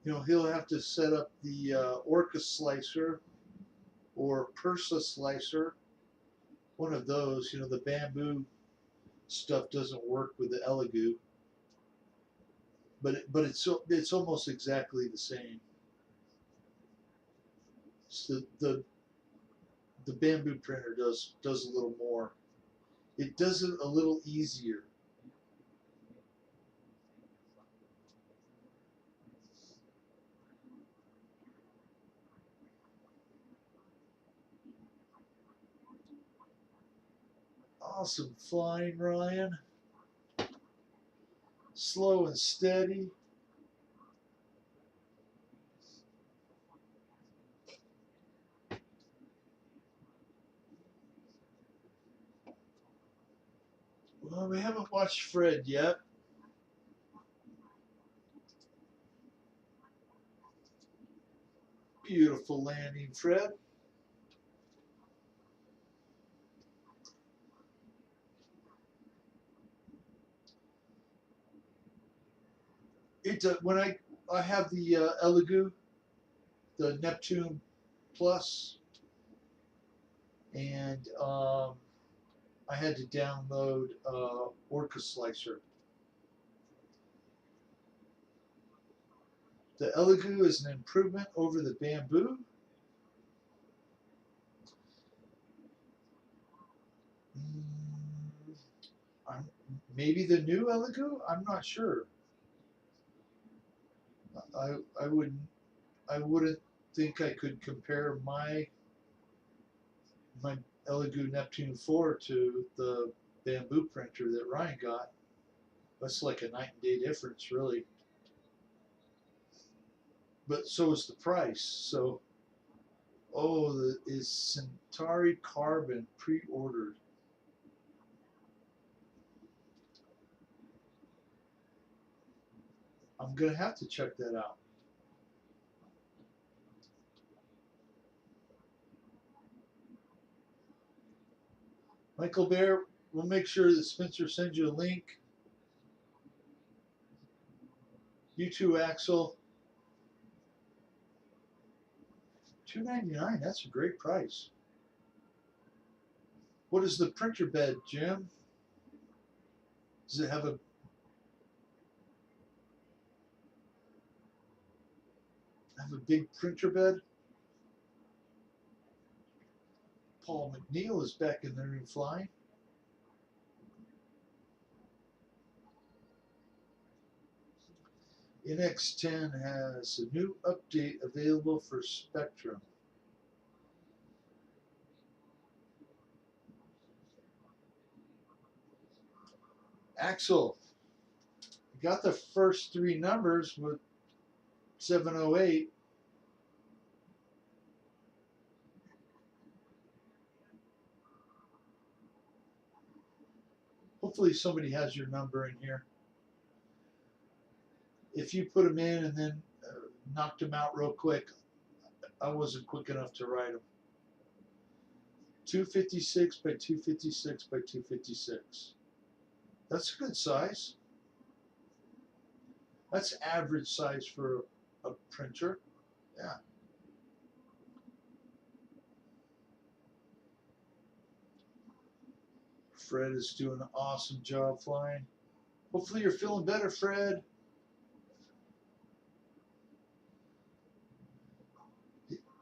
He'll have to set up the Orca slicer or Persa slicer. One of those. The bamboo stuff doesn't work with the Elegoo. But it's almost exactly the same. So the bamboo printer does a little more. It does it a little easier. Awesome flying, Ryan. Slow and steady. Well, we haven't watched Fred yet. Beautiful landing, Fred. It when I have the Elegoo, the Neptune Plus, and I had to download Orca Slicer. The Elegoo is an improvement over the Bamboo. Mm, maybe the new Elegoo. I'm not sure. I wouldn't think I could compare my Elegoo Neptune 4 to the Bamboo printer that Ryan got. That's like a night and day difference, really. But so is the price. So, oh, is Centauri Carbon pre-ordered? I'm gonna have to check that out. Michael Bear, we'll make sure that Spencer sends you a link. You too, Axel. $2.99. That's a great price. What is the printer bed, Jim? Does it have a big printer bed? Paul McNeil is back in the room flying. NX10 has a new update available for Spectrum. Axel, you got the first three numbers with 708. Hopefully somebody has your number in here. If you put them in and then knocked them out real quick, I wasn't quick enough to write them. 256 by 256 by 256. That's a good size. That's average size for a printer. Yeah. Fred is doing an awesome job flying. Hopefully you're feeling better, Fred.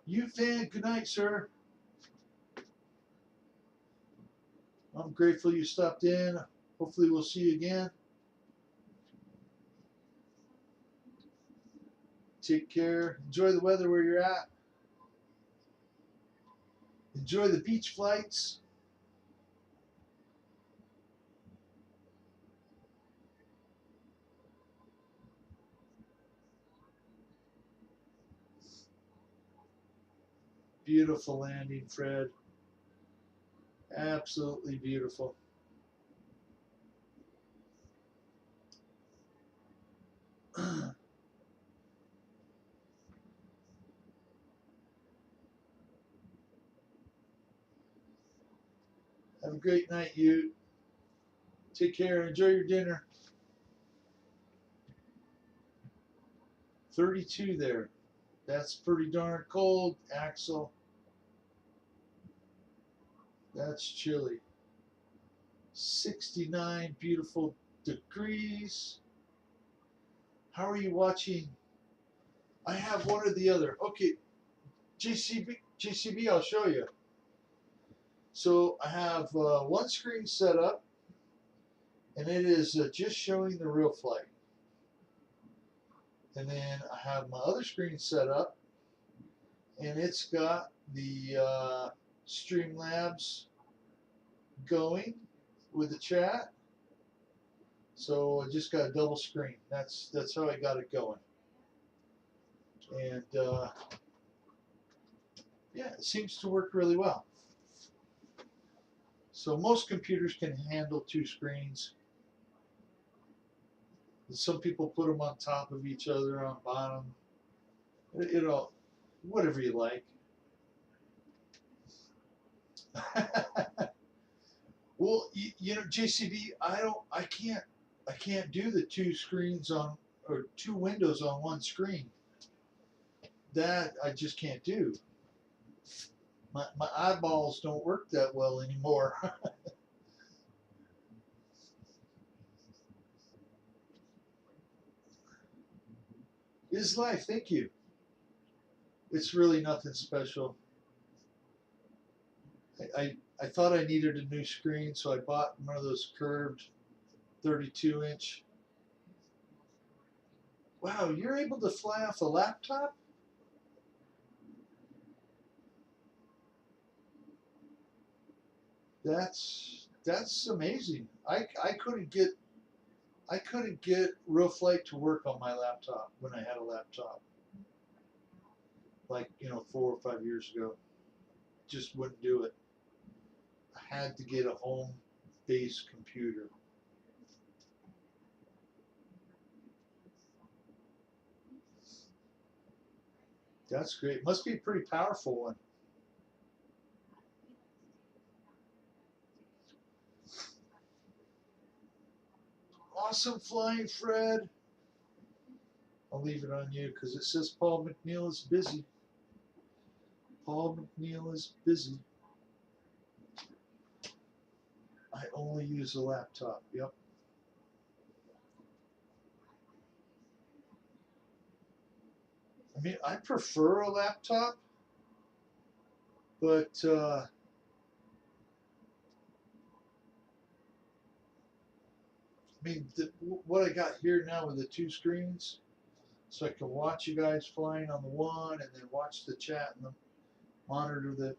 You fan, good night, sir. I'm grateful you stopped in. Hopefully we'll see you again. Take care. Enjoy the weather where you're at. Enjoy the beach flights. Beautiful landing, Fred. Absolutely beautiful. Have a great night, you. Take care. Enjoy your dinner. 32 there. That's pretty darn cold, Axel. That's chilly. 69 beautiful degrees. How are you watching? I have one or the other. Okay, JCB, I'll show you. So I have one screen set up, and it is just showing the real flight. And then I have my other screen set up, and it's got the Streamlabs going with the chat. So I just got a double screen. That's how I got it going. And yeah, it seems to work really well. So most computers can handle 2 screens. Some people put them on top of each other on bottom. You know, whatever you like. Well, you know, JCB, I can't do the 2 screens on, or 2 windows on one screen. That I just can't do. My eyeballs don't work that well anymore. Is life, thank you. It's really nothing special. I thought I needed a new screen, so I bought one of those curved 32-inch. Wow, you're able to fly off a laptop? That's amazing. I couldn't get Real Flight to work on my laptop when I had a laptop, like, you know, 4 or 5 years ago. Just wouldn't do it. I had to get a home based computer. That's great. Must be a pretty powerful one. Awesome flying, Fred. I'll leave it on you because it says Paul McNeil is busy. Paul McNeil is busy. I only use a laptop. Yep. I mean, I prefer a laptop, but I mean, what I got here now with the 2 screens, so I can watch you guys flying on the one, and then watch the chat and the monitor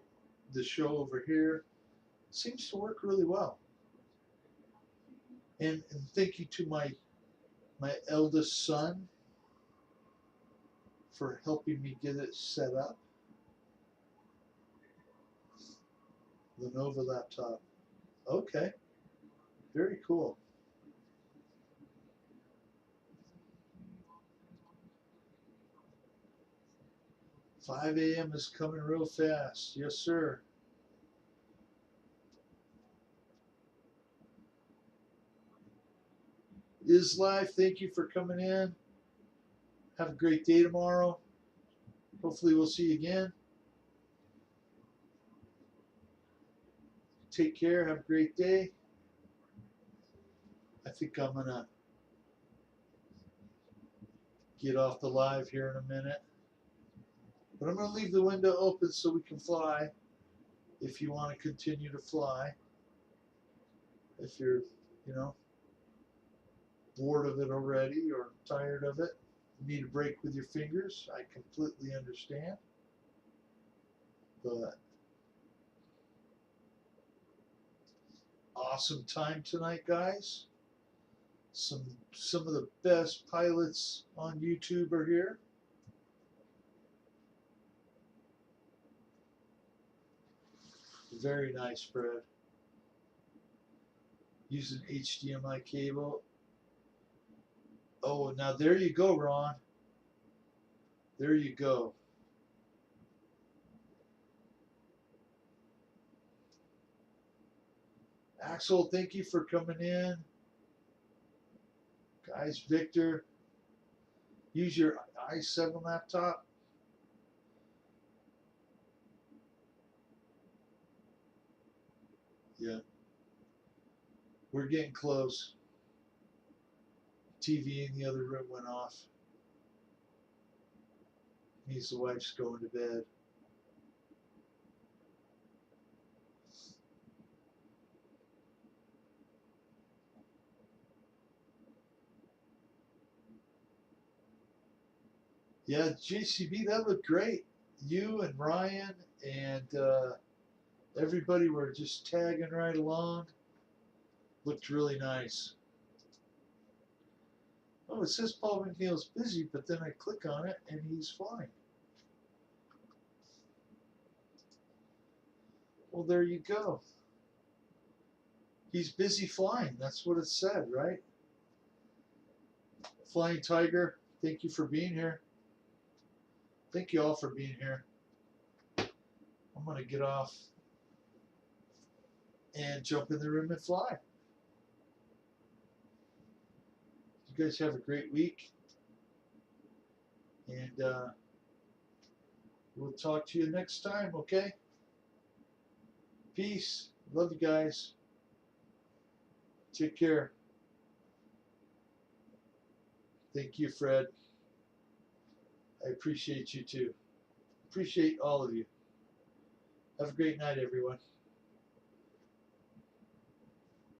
the show over here. Seems to work really well. And thank you to my eldest son for helping me get it set up. Lenovo laptop. Okay, very cool. 5 a.m. is coming real fast. Yes, sir. Is live. Thank you for coming in. Have a great day tomorrow. Hopefully, we'll see you again. Take care. Have a great day. I think I'm going to get off the live here in a minute. But I'm going to leave the window open so we can fly if you want to continue to fly. If you're, you know, bored of it already or tired of it, need a break with your fingers, I completely understand. But awesome time tonight, guys. Some of the best pilots on YouTube are here. Very nice, Fred. Using HDMI cable. Oh, now there you go, Ron. There you go. Axel, thank you for coming in. Guys, Victor, use your i7 laptop. Yeah, we're getting close. TV in the other room went off. Means the wife's going to bed. Yeah, JCB, that looked great. You and Ryan and everybody were just tagging right along. Looked really nice. Oh, it says Paul McNeil's busy, but then I click on it and he's flying. Well, there you go. He's busy flying. That's what it said, right? Flying Tiger, thank you for being here. Thank you all for being here. I'm going to get off and jump in the room and fly. You guys have a great week. And we'll talk to you next time, okay? Peace. Love you guys. Take care. Thank you, Fred. I appreciate you too. Appreciate all of you. Have a great night, everyone.